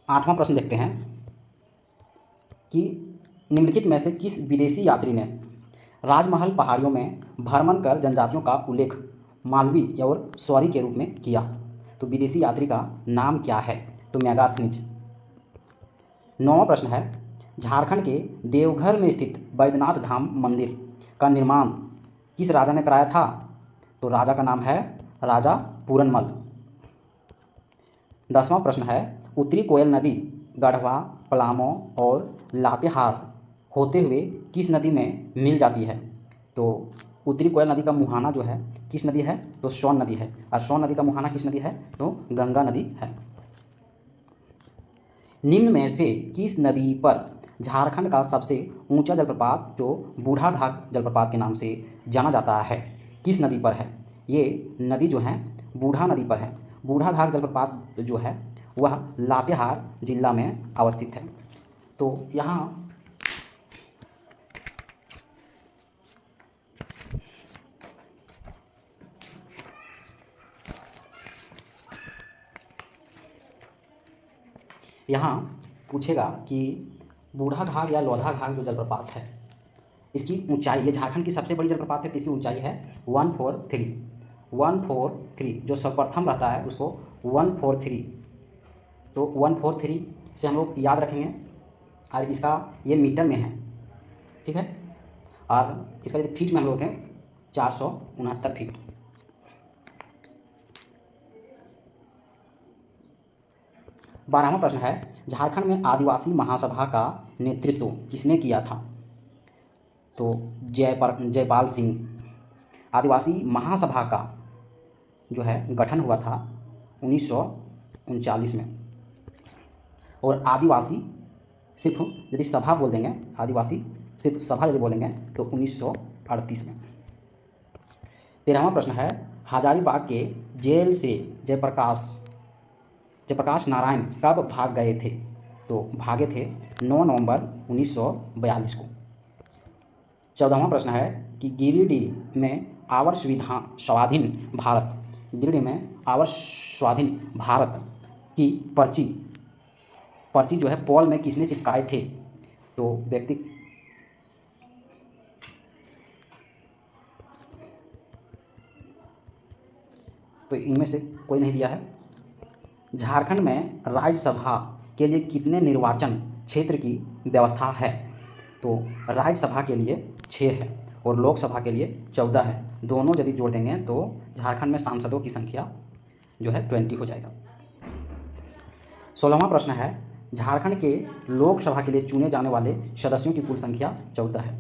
आठवां प्रश्न देखते हैं कि निम्नलिखित में से किस विदेशी यात्री ने राजमहल पहाड़ियों में भ्रमण कर जनजातियों का उल्लेख मालवी और स्वरी के रूप में किया? तो विदेशी यात्री का नाम क्या है? तो मैगास्थनीज। नौवां प्रश्न है झारखंड के देवघर में स्थित बैद्यनाथ धाम मंदिर का निर्माण किस राजा ने कराया था? तो राजा का नाम है राजा पूरनमल। 10वां प्रश्न है उत्तरी कोयल नदी गढ़वा पलामू और लातेहार होते हुए किस नदी में मिल जाती है? तो उत्तरी कोयल नदी का मुहाना जो है किस नदी है, तो सोन नदी है। और सोन नदी का मुहाना किस नदी है, तो गंगा नदी है। निम्न में से किस नदी पर झारखंड का सबसे ऊंचा जलप्रपात जो बूढ़ा घाट जलप्रपात के नाम से जाना जाता है, किस नदी पर है? ये नदी जो है बूढ़ा नदी पर है। बूढ़ा घाट जलप्रपात जो है वह लातेहार जिला में अवस्थित है। तो यहाँ पूछेगा कि बूढ़ा घाट या लोधा घाट जो जलप्रपात है इसकी ऊंचाई, ये झारखंड की सबसे बड़ी जलप्रपात है, तो इसकी ऊंचाई है 143 जो सर्वप्रथम रहता है उसको 143, तो 143 से हम लोग याद रखेंगे। और इसका ये मीटर में है, ठीक है। और इसका यदि फीट में हम लोग हैं 469 फीट। बारहवां प्रश्न है, झारखंड में आदिवासी महासभा का नेतृत्व किसने किया था? तो जयपाल सिंह। आदिवासी महासभा का जो है गठन हुआ था 1939 में। और आदिवासी सिर्फ यदि सभा बोल देंगे, आदिवासी सिर्फ सभा यदि बोलेंगे तो 1938 में। 13वां प्रश्न है, हजारीबाग के जेल से जयप्रकाश नारायण कब भाग गए थे? तो भागे थे 9 नवंबर 1942 को। 14वां प्रश्न है कि गिरिडीह में आवर्त स्वाधीन भारत की पर्ची जो है पोल में किसने चिपकाए थे? तो व्यक्ति तो इनमें से कोई नहीं दिया है। झारखंड में राज्यसभा के लिए कितने निर्वाचन क्षेत्र की व्यवस्था है? तो राज्यसभा के लिए 6 है और लोकसभा के लिए 14 है। दोनों यदि जोड़ देंगे तो झारखंड में सांसदों की संख्या जो है 20 हो जाएगा। 16वां प्रश्न है, झारखंड के लोकसभा के लिए चुने जाने वाले सदस्यों की कुल संख्या 14 है।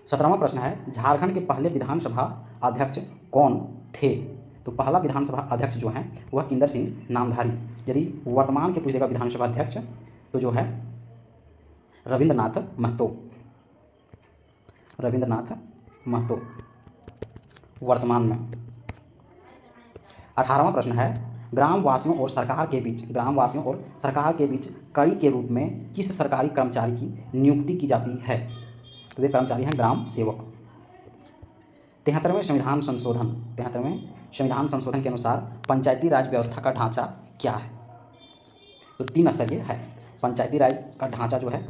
17वां प्रश्न है, झारखंड के पहले विधानसभा अध्यक्ष कौन थे? तो पहला विधानसभा अध्यक्ष जो है वह इंदर सिंह नामधारी। यदि वर्तमान के पूछ देगा विधानसभा अध्यक्ष तो जो है रविंद्रनाथ महतो वर्तमान में। 18वां प्रश्न है, ग्राम वासियों और सरकार के बीच कड़ी के रूप में किस सरकारी कर्मचारी की नियुक्ति की जाती है? तो वे कर्मचारी हैं ग्राम सेवक। 73वें संविधान संशोधन के अनुसार पंचायती राज व्यवस्था का ढांचा क्या है? तो 3 स्तरीय है। पंचायती राज का ढांचा जो है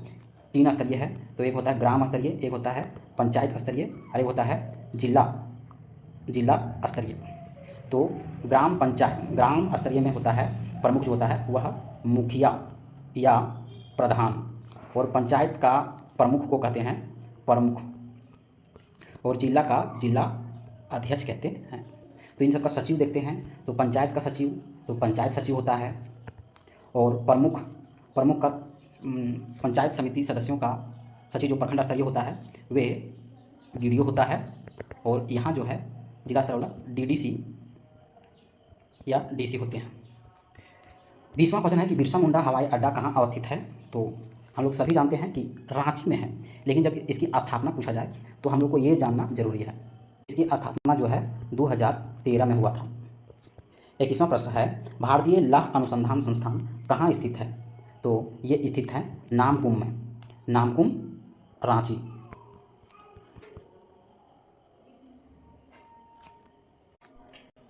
3 स्तरीय है। तो एक होता है ग्राम स्तरीय, एक होता है पंचायत स्तरीय और एक होता है जिला स्तरीय। तो ग्राम स्तरीय में होता है प्रमुख जो होता है वह मुखिया या प्रधान, और पंचायत का प्रमुख को कहते हैं प्रमुख, और जिला का जिला अध्यक्ष कहते हैं। तो इन सबका सचिव देखते हैं। तो पंचायत का सचिव तो पंचायत सचिव होता है, और प्रमुख का पंचायत समिति सदस्यों का सचिव जो प्रखंड स्तरीय होता है वे डीडीओ होता है, और यहाँ जो है जिला स्तर वाला डीडीसी या डीसी होते हैं। 20वां क्वेश्चन है कि बिरसा मुंडा हवाई अड्डा कहाँ अवस्थित है? तो हम लोग सभी जानते हैं कि रांची में है, लेकिन जब इसकी स्थापना पूछा जाए तो हम लोग को ये जानना जरूरी है। इसकी स्थापना जो है 2013 में हुआ था। 21वां प्रश्न है, भारतीय लौह अनुसंधान संस्थान कहाँ स्थित है? तो ये स्थित है नामकुम में, रांची।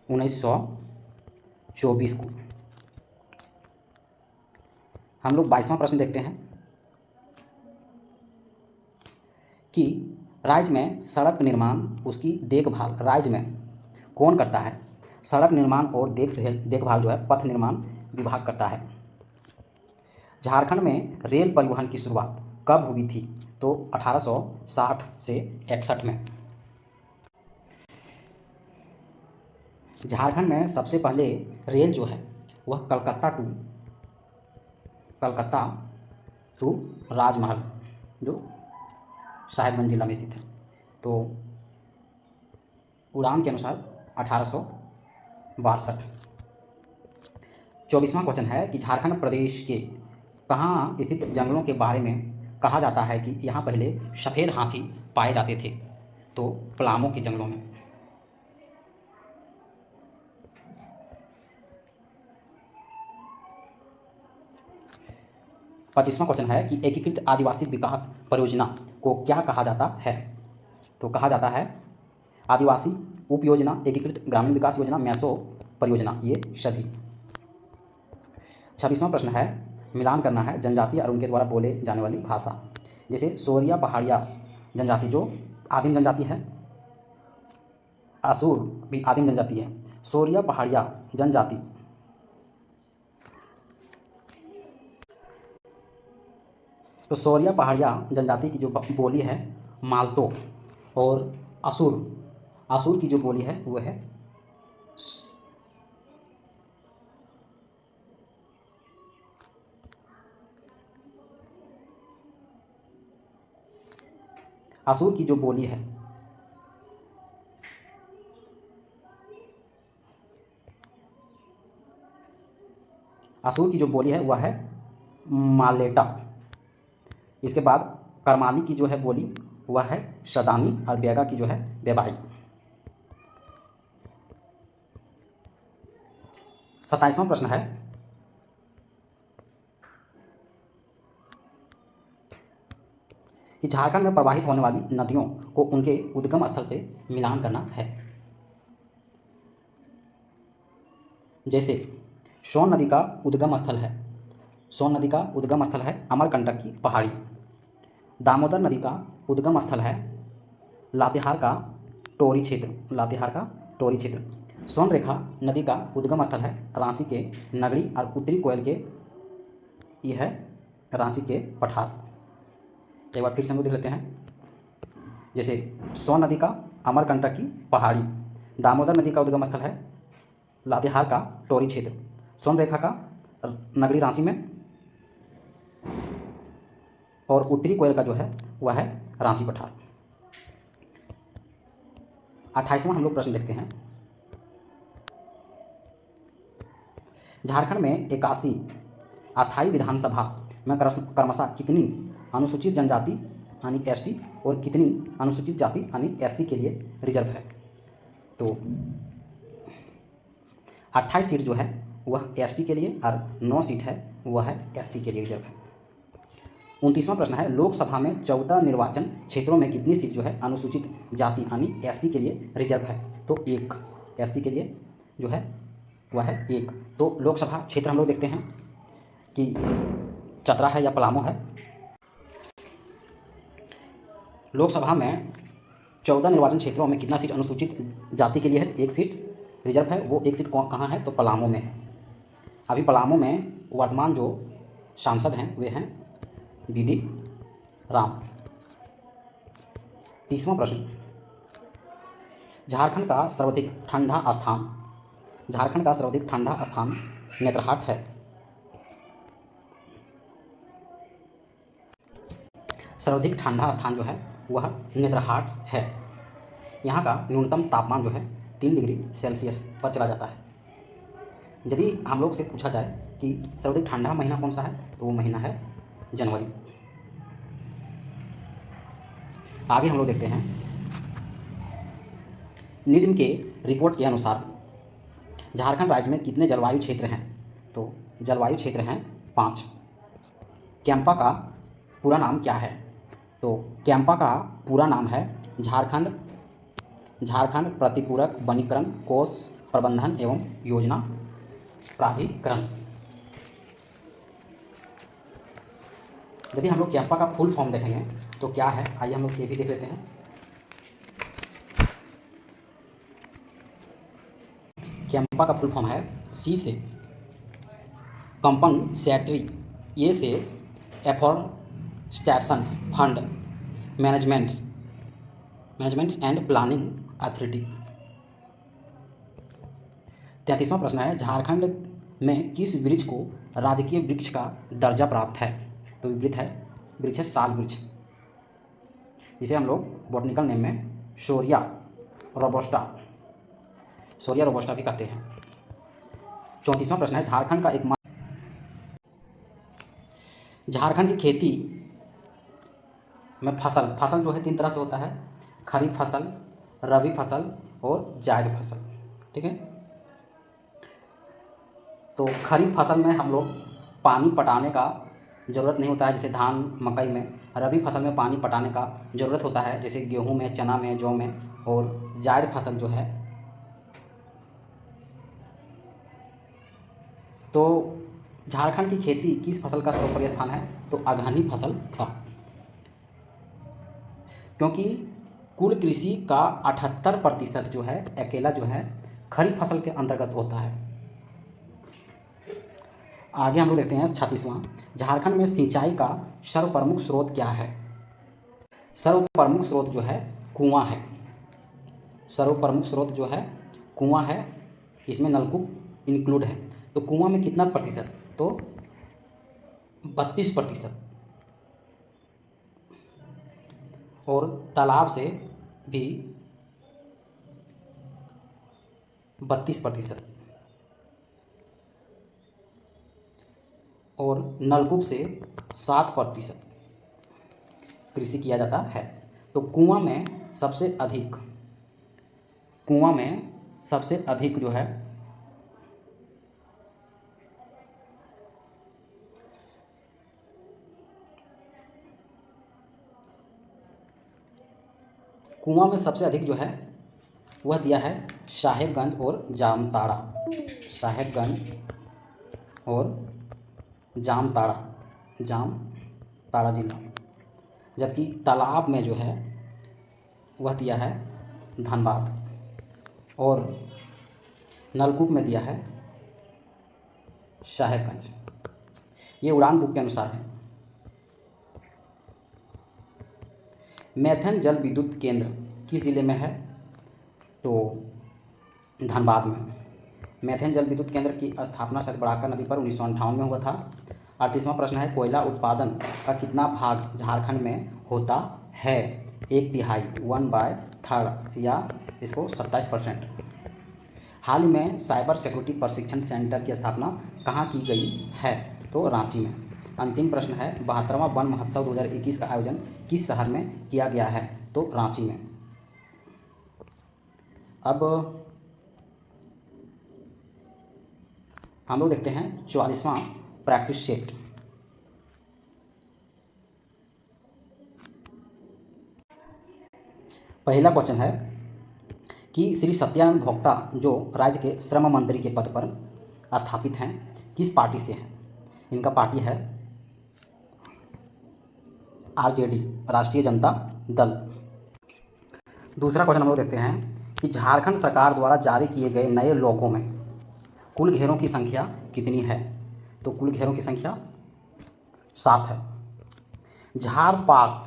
1924 को। हम लोग 22वां प्रश्न देखते हैं कि राज्य में सड़क निर्माण उसकी देखभाल राज्य में कौन करता है? सड़क निर्माण और देखभाल जो है पथ निर्माण विभाग करता है। झारखंड में रेल परिवहन की शुरुआत कब हुई थी? तो 1860 से 61 में। झारखंड में सबसे पहले रेल जो है वह कलकत्ता टू राजमहल जो साहिबगंज जिला में स्थित है, तो उड़ान के अनुसार 1862। 24वां क्वेश्चन है कि झारखंड प्रदेश के कहाँ स्थित जंगलों के बारे में कहा जाता है कि यहाँ पहले सफ़ेद हाथी पाए जाते थे? तो पलामू के जंगलों में। 25वां क्वेश्चन है कि एकीकृत आदिवासी विकास परियोजना को क्या कहा जाता है? तो कहा जाता है आदिवासी उप योजना, एकीकृत ग्रामीण विकास योजना, मैसो परियोजना, ये सभी। 26वां प्रश्न है, मिलान करना है जनजाति और उनके द्वारा बोले जाने वाली भाषा। जैसे सोरिया पहाड़िया जनजाति जो आदिम जनजाति है, असुर भी आदिम जनजाति है, सोरिया पहाड़िया जनजाति तो सोरिया पहाड़िया जनजाति की जो बोली है मालतो, और असुर असुर की जो बोली है वो है असुर की जो बोली है असुर की जो बोली है वह है मालेटा। इसके बाद करमाली की जो है बोली वह है सदानी, और बेगा की जो है बेबाई। 27वां प्रश्न है, कि झारखंड में प्रवाहित होने वाली नदियों को उनके उद्गम स्थल से मिलान करना है। जैसे सोन नदी का उद्गम स्थल है, सोन नदी का उद्गम स्थल है अमरकंटक की पहाड़ी। दामोदर नदी का उद्गम स्थल है लातेहार का टोरी क्षेत्र, लातेहार का टोरी क्षेत्र। सोनरेखा नदी का उद्गम स्थल है रांची के नगरी, और उत्तरी कोयल के यह है रांची के पठार। एक बार फिर से हम लोग देख लेते हैं। जैसे सोन नदी का अमरकंटक की पहाड़ी, दामोदर नदी का उद्गम स्थल है लातेहार का टोरी क्षेत्र, सोनरेखा का नगरी रांची में, और उत्तरी कोयल का जो है वह है रांची पठार। 28वां हम लोग प्रश्न देखते हैं। झारखंड में 81 अस्थायी विधानसभा में क्रमशः कितनी अनुसूचित जनजाति यानी एसटी और कितनी अनुसूचित जाति यानी एससी के लिए रिजर्व है? तो 28 सीट जो है वह एसटी के लिए, और 9 सीट है वह है एससी के लिए रिजर्व है। 29वां प्रश्न है, लोकसभा में 14 निर्वाचन क्षेत्रों में कितनी सीट जो है अनुसूचित जाति यानी एससी के लिए रिजर्व है? तो 1 एससी के लिए जो है वह है 1। तो लोकसभा क्षेत्र हम लोग देखते हैं कि चतरा है या पलामू है। लोकसभा में 14 निर्वाचन क्षेत्रों में कितना सीट अनुसूचित जाति के लिए है? 1 सीट रिजर्व है। वो 1 सीट कहाँ है? तो पलामू में है। अभी पलामू में वर्तमान जो सांसद हैं वे हैं बीडी राम। 30वां प्रश्न, झारखंड का सर्वाधिक ठंडा स्थान, झारखंड का सर्वाधिक ठंडा स्थान नेतरहाट है। सर्वाधिक ठंडा स्थान जो है वह नेतरहाट है। यहाँ का न्यूनतम तापमान जो है 3 डिग्री सेल्सियस पर चला जाता है। यदि हम लोग से पूछा जाए कि सर्वाधिक ठंडा महीना कौन सा है, तो वो महीना है जनवरी। आगे हम लोग देखते हैं, निम्न के रिपोर्ट के अनुसार झारखंड राज्य में कितने जलवायु क्षेत्र हैं? तो जलवायु क्षेत्र हैं 5। कैंपा का पूरा नाम क्या है? तो कैंपा का पूरा नाम है झारखंड प्रतिपूरक वनीकरण कोष प्रबंधन एवं योजना प्राधिकरण। यदि हम लोग कैंपा का फुल फॉर्म देखेंगे तो क्या है, आइए हम लोग ये भी देख लेते हैं। कैंपा का फुल फॉर्म है सी से कंपनसेटरी, ए से afforestations fund, managements and planning authority. 33वां प्रश्न है, झारखंड में किस वृक्ष को राजकीय वृक्ष का दर्जा प्राप्त है? तो वृक्ष है साल वृक्ष, जिसे हम लोग बॉटनिकल नेम में शोरिया रोबस्टा सोरिया रोबस्टा भी कहते हैं। 34वां प्रश्न है, झारखंड की खेती में फसल जो है 3 तरह से होता है, खरीफ फसल, रबी फसल और जायद फसल। ठीक है, तो खरीफ फसल में हम लोग पानी पटाने का ज़रूरत नहीं होता है, जैसे धान मकई में। रबी फसल में पानी पटाने का ज़रूरत होता है, जैसे गेहूं में, चना में, जौ में। और जायद फसल जो है, तो झारखंड की खेती किस फसल का सर्वोपरि स्थान है? तो अगहनी फसल का, क्योंकि कुल कृषि का 78% जो है अकेला जो है खरीफ फसल के अंतर्गत होता है। आगे हम लोग देखते हैं 36वां, झारखंड में सिंचाई का सर्वप्रमुख स्रोत क्या है? सर्वप्रमुख स्रोत जो है कुआं है। सर्वप्रमुख स्रोत जो है कुआं है, इसमें नलकूप इंक्लूड है। तो कुआं में कितना प्रतिशत? तो 32%। और तालाब से भी 32%। और नलकूप से 7% कृषि किया जाता है। तो कुआं में सबसे अधिक जो है कुआं में सबसे अधिक जो है वह दिया है साहेबगंज और जामताड़ा। साहेबगंज और जामताड़ा जिला। जबकि तालाब में जो है वह दिया है धनबाद। और नलकूप में दिया है साहेबगंज। ये उड़ान बुक के अनुसार है। मैथन जल विद्युत केंद्र किस जिले में है? तो धनबाद में। मैथन जल विद्युत केंद्र की स्थापना सतबराकर नदी पर 1958 में हुआ था। 38वां प्रश्न है, कोयला उत्पादन का कितना भाग झारखंड में होता है? 1/3, 1/3 या इसको 27%। हाल ही में साइबर सिक्योरिटी प्रशिक्षण सेंटर की स्थापना कहाँ की गई है? तो रांची में। अंतिम प्रश्न है, 72वां वन महोत्सव 2021 का आयोजन किस शहर में किया गया है? तो रांची में। अब हम लोग देखते हैं 44वां प्रैक्टिस सेट। पहला क्वेश्चन है कि श्री सत्यानंद भोक्ता जो राज्य के श्रम मंत्री के पद पर स्थापित हैं, किस पार्टी से हैं? इनका पार्टी है आरजेडी, राष्ट्रीय जनता दल। दूसरा क्वेश्चन हम लोग देखते हैं कि झारखंड सरकार द्वारा जारी किए गए नए लोगों में कुल घेरों की संख्या कितनी है? तो कुल घेरों की संख्या 7 है। झार पार्क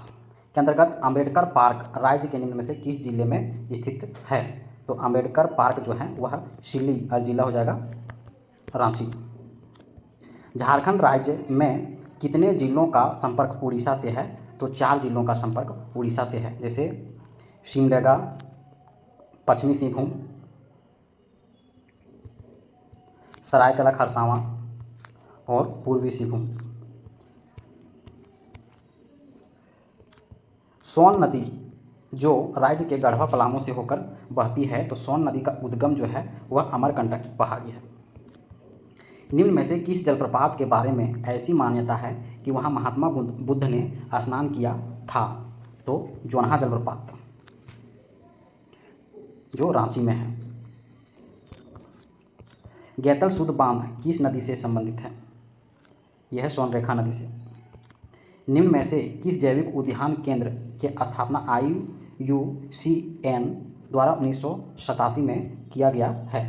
के अंतर्गत अंबेडकर पार्क राज्य के निम्न में से किस जिले में स्थित है? तो अंबेडकर पार्क जो है वह सिल्ली और जिला हो जाएगा रांची। झारखंड राज्य में कितने जिलों का संपर्क उड़ीसा से है? तो 4 जिलों का संपर्क उड़ीसा से है, जैसे सिमडेगा, पश्चिमी सिंहभूम, सरायकेला खरसावां और पूर्वी सिंहभूम। सोन नदी जो राज्य के गढ़वा पलामू से होकर बहती है, तो सोन नदी का उद्गम जो है वह अमरकंटक की पहाड़ी है। निम्न में से किस जलप्रपात के बारे में ऐसी मान्यता है कि वहाँ महात्मा बुद्ध ने स्नान किया था? तो जोन्हा जलप्रपात जो रांची में है। गैतल सुध बांध किस नदी से संबंधित है? यह सोनरेखा नदी से। निम्न में से किस जैविक उद्यान केंद्र की स्थापना IUCN द्वारा 1987 में किया गया है?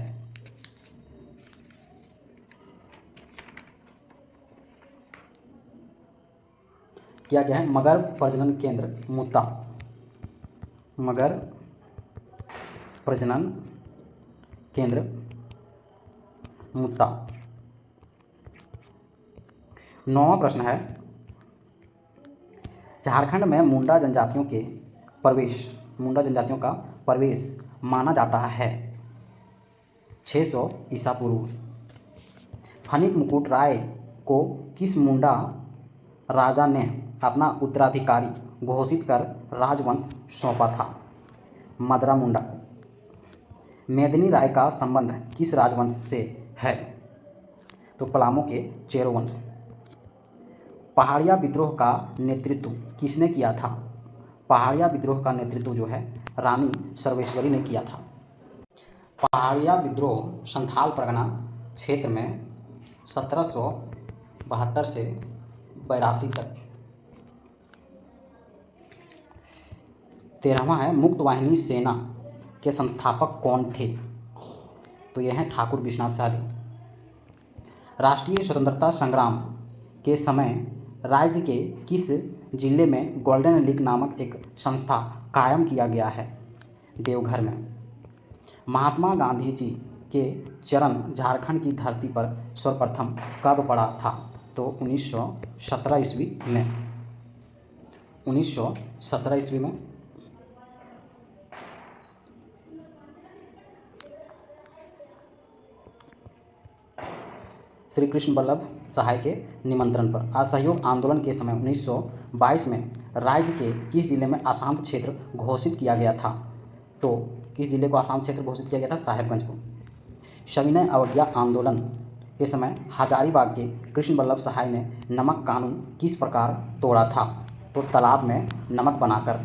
किया गया है मगर प्रजनन केंद्र मुत्ता। मगर प्रजनन केंद्र मुत्ता। 9वां प्रश्न है, झारखंड में मुंडा जनजातियों का प्रवेश माना जाता है 600 ईसा पूर्व। फणिक मुकुट राय को किस मुंडा राजा ने अपना उत्तराधिकारी घोषित कर राजवंश सौंपा था? मदरा मुंडा को। मेदिनी राय का संबंध किस राजवंश से है? तो पलामू के चेरो वंश। पहाड़िया विद्रोह का नेतृत्व किसने किया था? पहाड़िया विद्रोह का नेतृत्व जो है रानी सर्वेश्वरी ने किया था। पहाड़िया विद्रोह संथाल परगना क्षेत्र में 1772 से 82 तक। 13वां है मुक्त वाहिनी सेना के संस्थापक कौन थे? तो यह हैं ठाकुर विश्वनाथ शाहदेव। राष्ट्रीय स्वतंत्रता संग्राम के समय राज्य के किस जिले में गोल्डन लीग नामक एक संस्था कायम किया गया है? देवघर में। महात्मा गांधी जी के चरण झारखंड की धरती पर सर्वप्रथम कब पड़ा था? तो 1917 ईस्वी में। 1917 ईस्वी में। श्री कृष्ण वल्लभ सहाय के निमंत्रण पर असहयोग आंदोलन के समय 1922 में राज्य के किस जिले में अशांत क्षेत्र घोषित किया गया था? तो किस जिले को अशांत क्षेत्र घोषित किया गया था? साहेबगंज को। सविनय अवज्ञा आंदोलन के समय हजारीबाग के कृष्ण वल्लभ सहाय ने नमक कानून किस प्रकार तोड़ा था? तो तालाब में नमक बनाकर।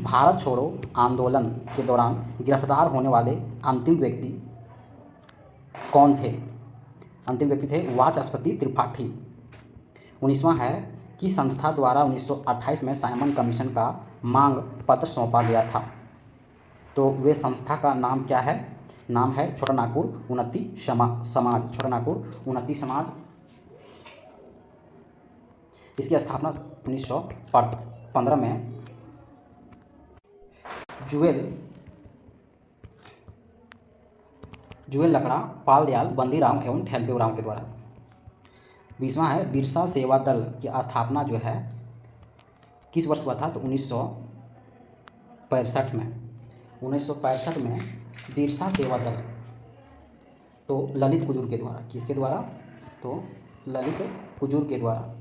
भारत छोड़ो आंदोलन के दौरान गिरफ्तार होने वाले अंतिम व्यक्ति कौन थे? अंतिम व्यक्ति थे वाचस्पति त्रिपाठी। 19वां है कि संस्था द्वारा 1928 में साइमन कमीशन का मांग पत्र सौंपा गया था? तो वे संस्था का नाम क्या है? नाम है छोटा नागपुर उन्नति समाज। छोटा नागपुर उन्नति समाज। इसकी स्थापना 1915 में जुएल लकड़ा, पाल दयाल, बंदीराम एवं ठेम्पेराम के द्वारा। 20वां है बिरसा सेवा दल की स्थापना जो है किस वर्ष हुआ था? तो 1965 में। 1965 में बिरसा सेवा दल तो ललित कुजूर के द्वारा। किसके द्वारा? तो ललित कुजूर के द्वारा।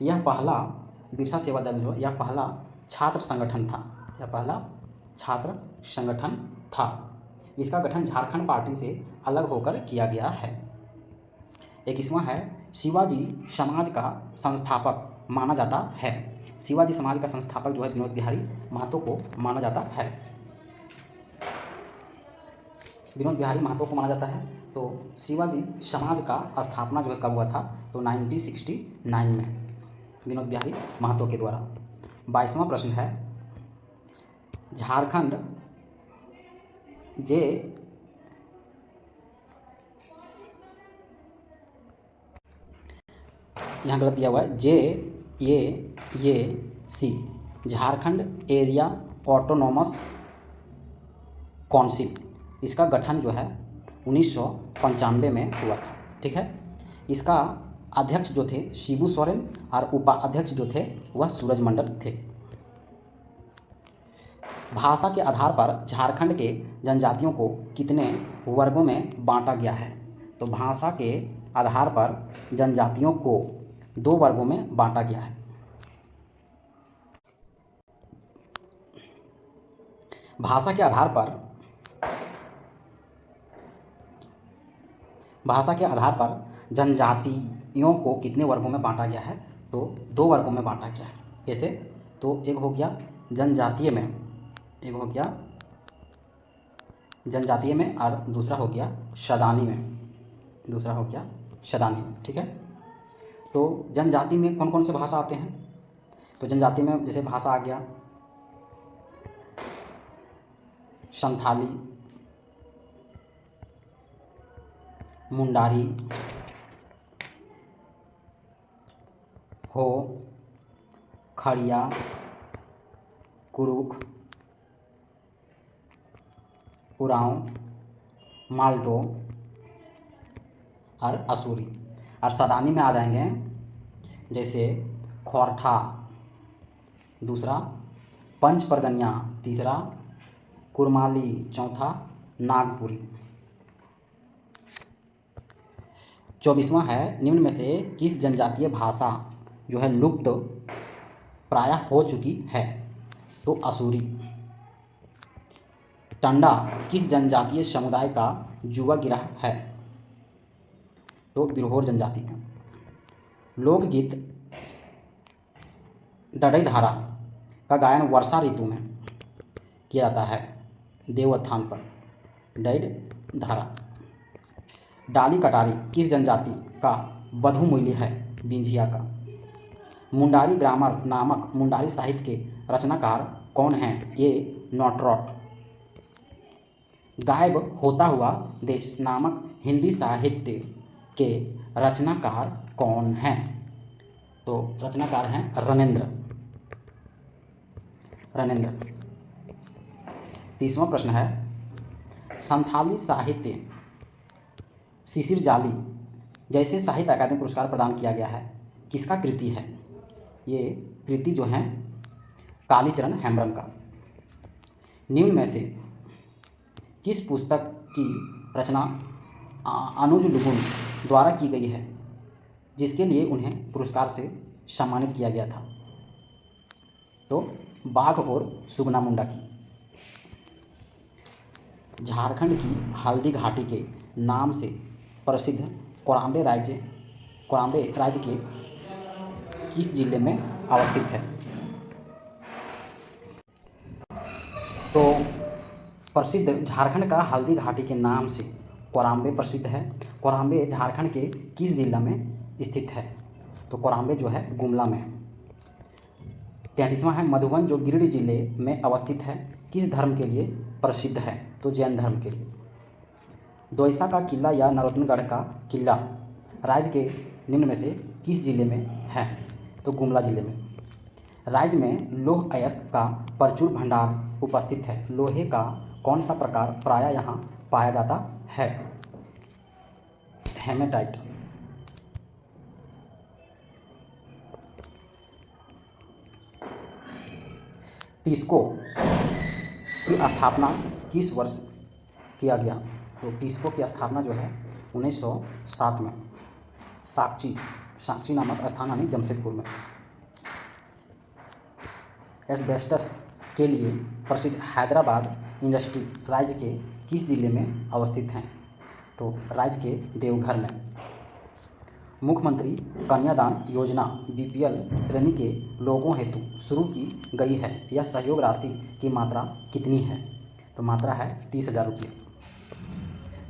यह पहला बिरसा सेवा दल जो यह पहला छात्र संगठन था। यह पहला छात्र संगठन था। इसका गठन झारखंड पार्टी से अलग होकर किया गया है। 21वां है शिवाजी समाज का संस्थापक माना जाता है। शिवाजी समाज का संस्थापक जो है विनोद बिहारी महतो को माना जाता है। विनोद बिहारी महतो को माना जाता है। तो शिवाजी समाज का स्थापना जो है कब हुआ था? तो 1969 में विनोद बिहारी महतो के द्वारा। 22वां प्रश्न है झारखंड यहाँ गलत दिया हुआ है JAC Jharkhand area autonomous council. इसका गठन जो है 1995 में हुआ था। ठीक है। इसका अध्यक्ष जो थे शिबू सोरेन और उपाध्यक्ष जो थे वह सूरज मंडल थे। भाषा के आधार पर झारखंड के जनजातियों को कितने वर्गों में बांटा गया है? तो भाषा के आधार पर जनजातियों को 2 वर्गों में बांटा गया है। भाषा के आधार पर जनजातियों को कितने वर्गों में बांटा गया है? तो 2 वर्गों में बांटा गया है। कैसे? तो एक हो गया जनजातीय में और दूसरा हो गया शदानी में। ठीक है। तो जनजाति में कौन कौन से भाषा आते हैं? तो जनजाति में जैसे भाषा आ गया संथाली, मुंडारी, हो, खड़िया, कुरुख, उरांव, माल्टो और असूरी। और सदानी में आ जाएंगे जैसे खोरठा, दूसरा पंच परगनिया, तीसरा कुरमाली, चौथा नागपुरी। 24वां है, निम्न में से किस जनजातीय भाषा जो है लुप्त प्रायः हो चुकी है? तो असुरी। टंडा किस जनजातीय समुदाय का जुआ गिरह है? तो बिरहोर जनजाति का। लोकगीत डडई धारा का गायन वर्षा ऋतु में किया जाता है, देवोत्थान पर, डैड धारा। डाली कटारी किस जनजाति का बधु मूल्य है? बिंझिया का। मुंडारी ग्रामर नामक मुंडारी साहित्य के रचनाकार कौन हैं? ये नॉटरॉट। गायब होता हुआ देश नामक हिंदी साहित्य के रचनाकार कौन हैं? तो रचनाकार हैं रनेंद्र। 30वां प्रश्न है, संथाली साहित्य शिशिर जाली जैसे साहित्य अकादमी पुरस्कार प्रदान किया गया है, किसका कृति है? ये कृति जो है कालीचरण हेम्ब्रम का। निम्न में से किस पुस्तक की रचना अनुज लुगुन द्वारा की गई है, जिसके लिए उन्हें पुरस्कार से सम्मानित किया गया था? तो बाघ और सुगना मुंडा की। झारखंड की हल्दी घाटी के नाम से प्रसिद्ध कोराम्बे राज्य के किस जिले में अवस्थित है? तो प्रसिद्ध झारखंड का हल्दी घाटी के नाम से कोराम्बे प्रसिद्ध है। कोराम्बे झारखंड के किस जिला में स्थित है? तो कोराम्बे जो है गुमला में है। 33वां है, मधुबन जो गिरिडीह जिले में अवस्थित है, किस धर्म के लिए प्रसिद्ध है? तो जैन धर्म के लिए। दोईसा का किला या नरोत्तमगढ़ का किला राज्य के निम्न में से किस जिले में है? तो गुमला जिले में। राज्य में लौह अयस्क का प्रचुर भंडार उपस्थित है, लोहे का कौन सा प्रकार प्रायः यहाँ पाया जाता है? हेमेटाइट। टिस्को की स्थापना किस वर्ष किया गया? तो टिस्को की स्थापना जो है 1907 में साक्षी नामक स्थान यानी जमशेदपुर में। एस्बेस्टस के लिए प्रसिद्ध हैदराबाद इंडस्ट्री राज्य के किस जिले में अवस्थित हैं? तो राज्य के देवघर में। मुख्यमंत्री कन्यादान योजना बीपीएल श्रेणी के लोगों हेतु शुरू की गई है, यह सहयोग राशि की मात्रा कितनी है? तो मात्रा है 30,000 रुपये।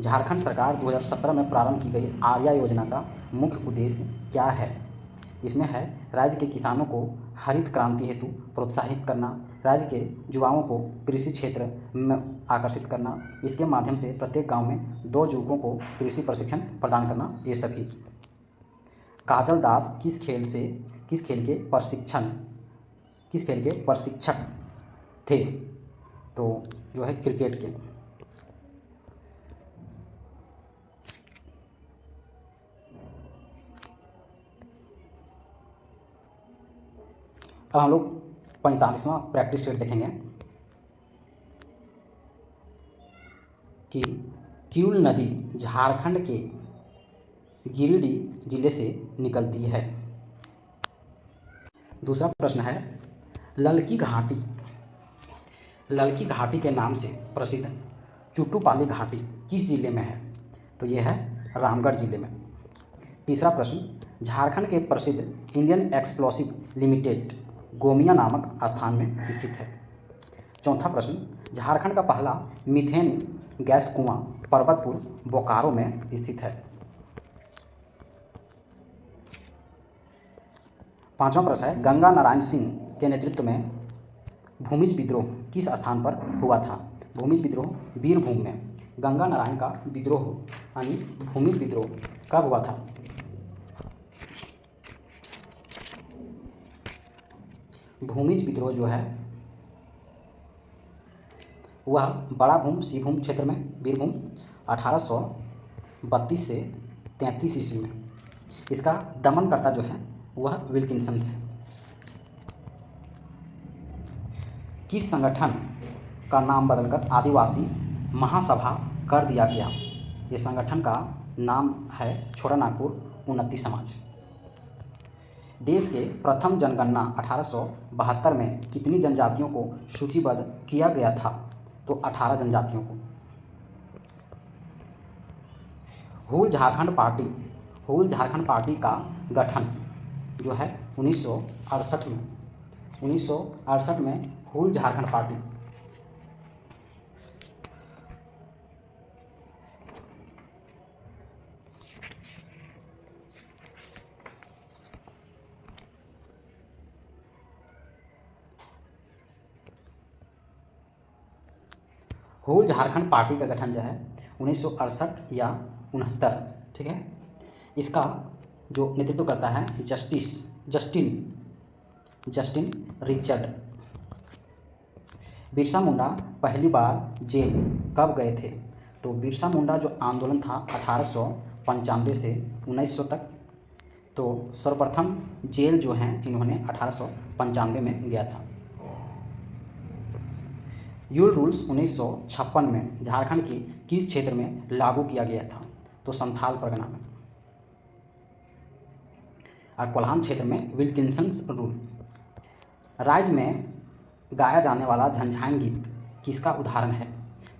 झारखंड सरकार 2017 में प्रारंभ की गई आर्या योजना का मुख्य उद्देश्य क्या है? इसमें है राज्य के किसानों को हरित क्रांति हेतु प्रोत्साहित करना, राज्य के युवाओं को कृषि क्षेत्र में आकर्षित करना, इसके माध्यम से प्रत्येक गांव में 2 युवकों को कृषि प्रशिक्षण प्रदान करना, ये सभी। काजल दास किस खेल के प्रशिक्षक थे? तो जो है क्रिकेट के। अब हम लोग 45वां प्रैक्टिस सेट देखेंगे कि क्यूल नदी झारखंड के गिरिडीह जिले से निकलती है। दूसरा प्रश्न है, ललकी घाटी के नाम से प्रसिद्ध चुटुपाली घाटी किस जिले में है? तो यह है रामगढ़ जिले में। तीसरा प्रश्न, झारखंड के प्रसिद्ध इंडियन एक्सप्लोसिव लिमिटेड गोमिया नामक स्थान में स्थित है। चौथा प्रश्न, झारखंड का पहला मीथेन गैस कुआं पर्वतपुर बोकारो में स्थित है। पांचवा प्रश्न है, गंगा नारायण सिंह के नेतृत्व में भूमिज विद्रोह किस स्थान पर हुआ था? भूमिज विद्रोह बीरभूम में। गंगा नारायण का विद्रोह यानी भूमिज विद्रोह कब हुआ था? भूमिज विद्रोह जो है वह बड़ा भूम सीभूम क्षेत्र में बीरभूम 1832 से 33 ईस्वी में। इसका दमनकर्ता जो है वह विल्किंसन है। किस संगठन का नाम बदलकर आदिवासी महासभा कर दिया गया। ये संगठन का नाम है छोटा नागपुर उन्नति समाज। देश के प्रथम जनगणना 1872 में कितनी जनजातियों को सूचीबद्ध किया गया था? तो 18 जनजातियों को। हुल झारखंड पार्टी का गठन जो है 1968 में हुल झारखंड पार्टी। हुल झारखंड पार्टी का गठन जो है 1968 या 69, ठीक है। इसका जो नेतृत्व करता है जस्टिन रिचर्ड। बिरसा मुंडा पहली बार जेल कब गए थे? तो बिरसा मुंडा जो आंदोलन था 1895 से 1900 तक, तो सर्वप्रथम जेल जो हैं इन्होंने 1895 में गया था। यूल रूल्स 1956 में झारखंड के किस क्षेत्र में लागू किया गया था? तो संथाल परगना में। और कोल्हान क्षेत्र में विल्किंसन रूल। राज्य में गाया जाने वाला झंझाइन गीत किसका उदाहरण है?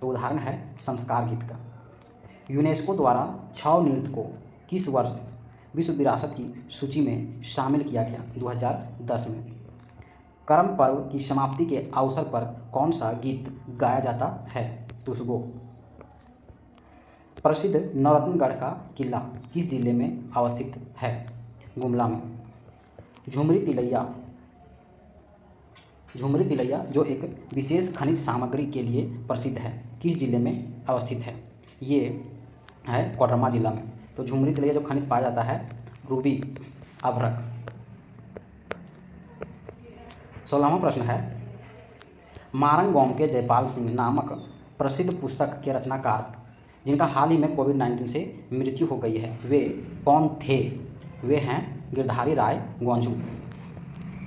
तो उदाहरण है संस्कार गीत का। यूनेस्को द्वारा छऊ नृत्य को किस वर्ष विश्व विरासत की सूची में शामिल किया गया? 2010 में। करम पर्व की समाप्ति के अवसर पर कौन सा गीत गाया जाता है? तुसगो। प्रसिद्ध नवरत्नगढ़ का किला किस जिले में अवस्थित है? गुमला में। झुमरी तिलैया जो एक विशेष खनिज सामग्री के लिए प्रसिद्ध है, किस जिले में अवस्थित है? ये है कोडरमा जिला में। तो झुमरी तिलैया जो खनिज पाया जाता है रूबी अभ्रक। 16वां प्रश्न है, मारंगोम के जयपाल सिंह नामक प्रसिद्ध पुस्तक के रचनाकार जिनका हाल ही में कोविड-19 से मृत्यु हो गई है, वे कौन थे? वे हैं गिरधारी राय गोंझू।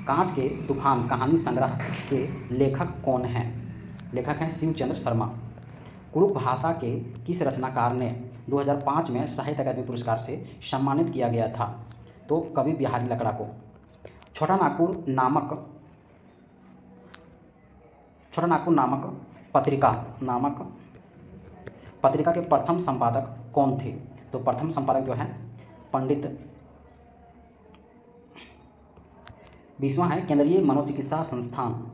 कांच के तूफान कहानी संग्रह के लेखक कौन हैं? लेखक हैं शिवचंद्र शर्मा। कुरुख भाषा के किस रचनाकार ने 2005 में साहित्य अकादमी पुरस्कार से सम्मानित किया गया था? तो कवि बिहारी लकड़ा को। छोटा नागपुर नामक पत्रिका के प्रथम संपादक कौन थे? तो प्रथम संपादक जो है पंडित। 20वां है, केंद्रीय मनोचिकित्सा संस्थान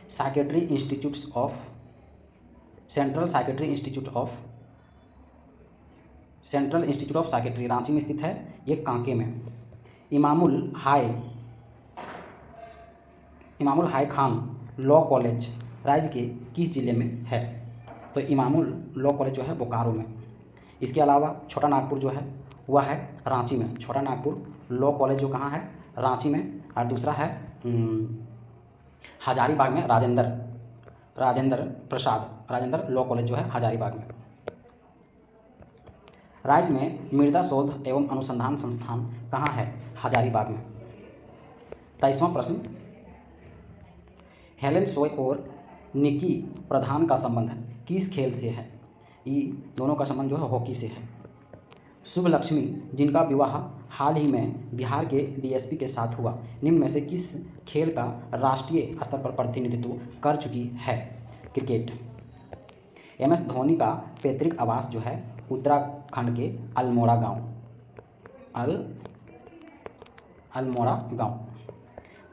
central institute of psychiatry Ranchi में स्थित है, ये कांके में। इमामुल हाई खान लॉ कॉलेज राज्य के किस जिले में है? तो इमामुल लॉ कॉलेज जो है बोकारो में। इसके अलावा छोटा नागपुर जो है वह है रांची में। छोटा नागपुर लॉ कॉलेज जो कहाँ है? रांची में। और दूसरा है हजारीबाग में राजेंद्र लॉ कॉलेज जो है हजारीबाग में। राज्य में मृदा शोध एवं अनुसंधान संस्थान कहाँ है? हजारीबाग में। 23वां प्रश्न, हेलेन सोय और निकी प्रधान का संबंध किस खेल से है? ये दोनों का संबंध जो है हॉकी से है। शुभ लक्ष्मी जिनका विवाह हाल ही में बिहार के डीएसपी के साथ हुआ, निम्न में से किस खेल का राष्ट्रीय स्तर पर प्रतिनिधित्व कर चुकी है? क्रिकेट। एमएस धोनी का पैतृक आवास जो है उत्तराखंड के अल्मोड़ा गांव।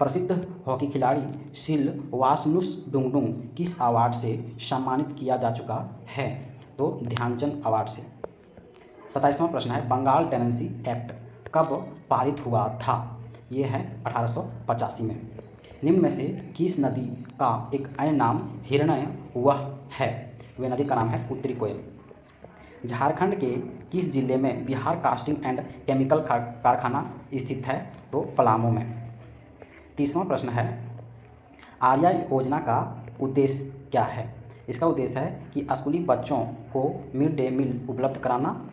प्रसिद्ध हॉकी खिलाड़ी सिलवासनुस किस अवार्ड से सम्मानित किया जा चुका है? तो ध्यानचंद अवार्ड से। 27वां प्रश्न है, बंगाल टेनेंसी एक्ट कब पारित हुआ था? ये है 1885 में। निम्न में से किस नदी का एक अन्य नाम हिरण्य वह है? वह नदी का नाम है उत्तरी कोयल। झारखंड के किस जिले में बिहार कास्टिंग एंड केमिकल कारखाना स्थित है? तो पलामू में। 30वां प्रश्न है, आर्या योजना का उद्देश्य क्या है? इसका उद्देश्य है कि स्कूली बच्चों को मिड डे मील उपलब्ध कराना।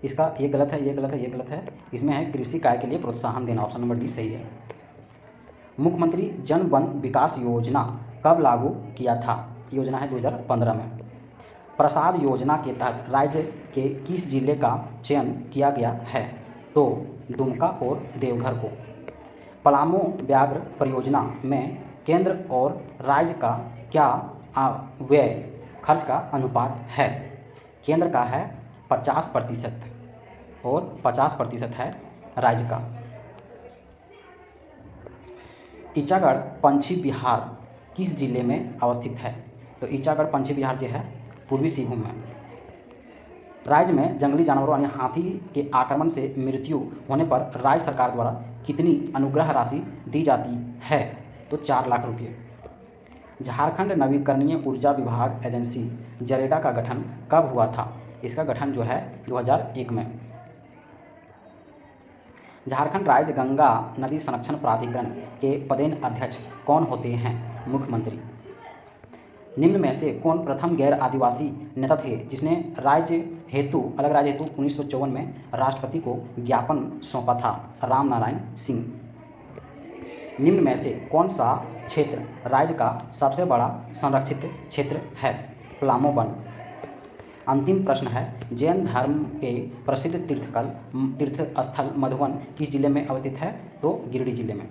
इसका ये गलत है, ये गलत है, ये गलत है। इसमें है कृषि कार्य के लिए प्रोत्साहन देना, ऑप्शन नंबर डी सही है। मुख्यमंत्री जन वन विकास योजना कब लागू किया था? योजना है 2015 में। प्रसाद योजना के तहत राज्य के किस जिले का चयन किया गया है? तो दुमका और देवघर को। पलामू व्याघ्र परियोजना में केंद्र और राज्य का क्या व्यय खर्च का अनुपात है? केंद्र का है 50% और 50% है राज्य का। ईचागढ़ पंछी विहार किस जिले में अवस्थित है? तो ईचागढ़ पंछी विहार जो है पूर्वी सिंहभूम में। राज्य में जंगली जानवरों यानी हाथी के आक्रमण से मृत्यु होने पर राज्य सरकार द्वारा कितनी अनुग्रह राशि दी जाती है? तो 4 लाख रुपये। झारखंड नवीकरणीय ऊर्जा विभाग एजेंसी जरेडा का गठन कब हुआ था? इसका गठन जो है 2001 में। झारखंड राज्य गंगा नदी संरक्षण प्राधिकरण के पदेन अध्यक्ष कौन होते हैं? मुख्यमंत्री। निम्न में से कौन प्रथम गैर आदिवासी नेता थे जिसने अलग राज्य हेतु 1954 में राष्ट्रपति को ज्ञापन सौंपा था? रामनारायण सिंह। निम्न में से कौन सा क्षेत्र राज्य का सबसे बड़ा संरक्षित क्षेत्र है? पलामू वन। अंतिम प्रश्न है, जैन धर्म के प्रसिद्ध तीर्थ स्थल मधुवन किस जिले में अवस्थित है? तो गिरिडीह जिले में।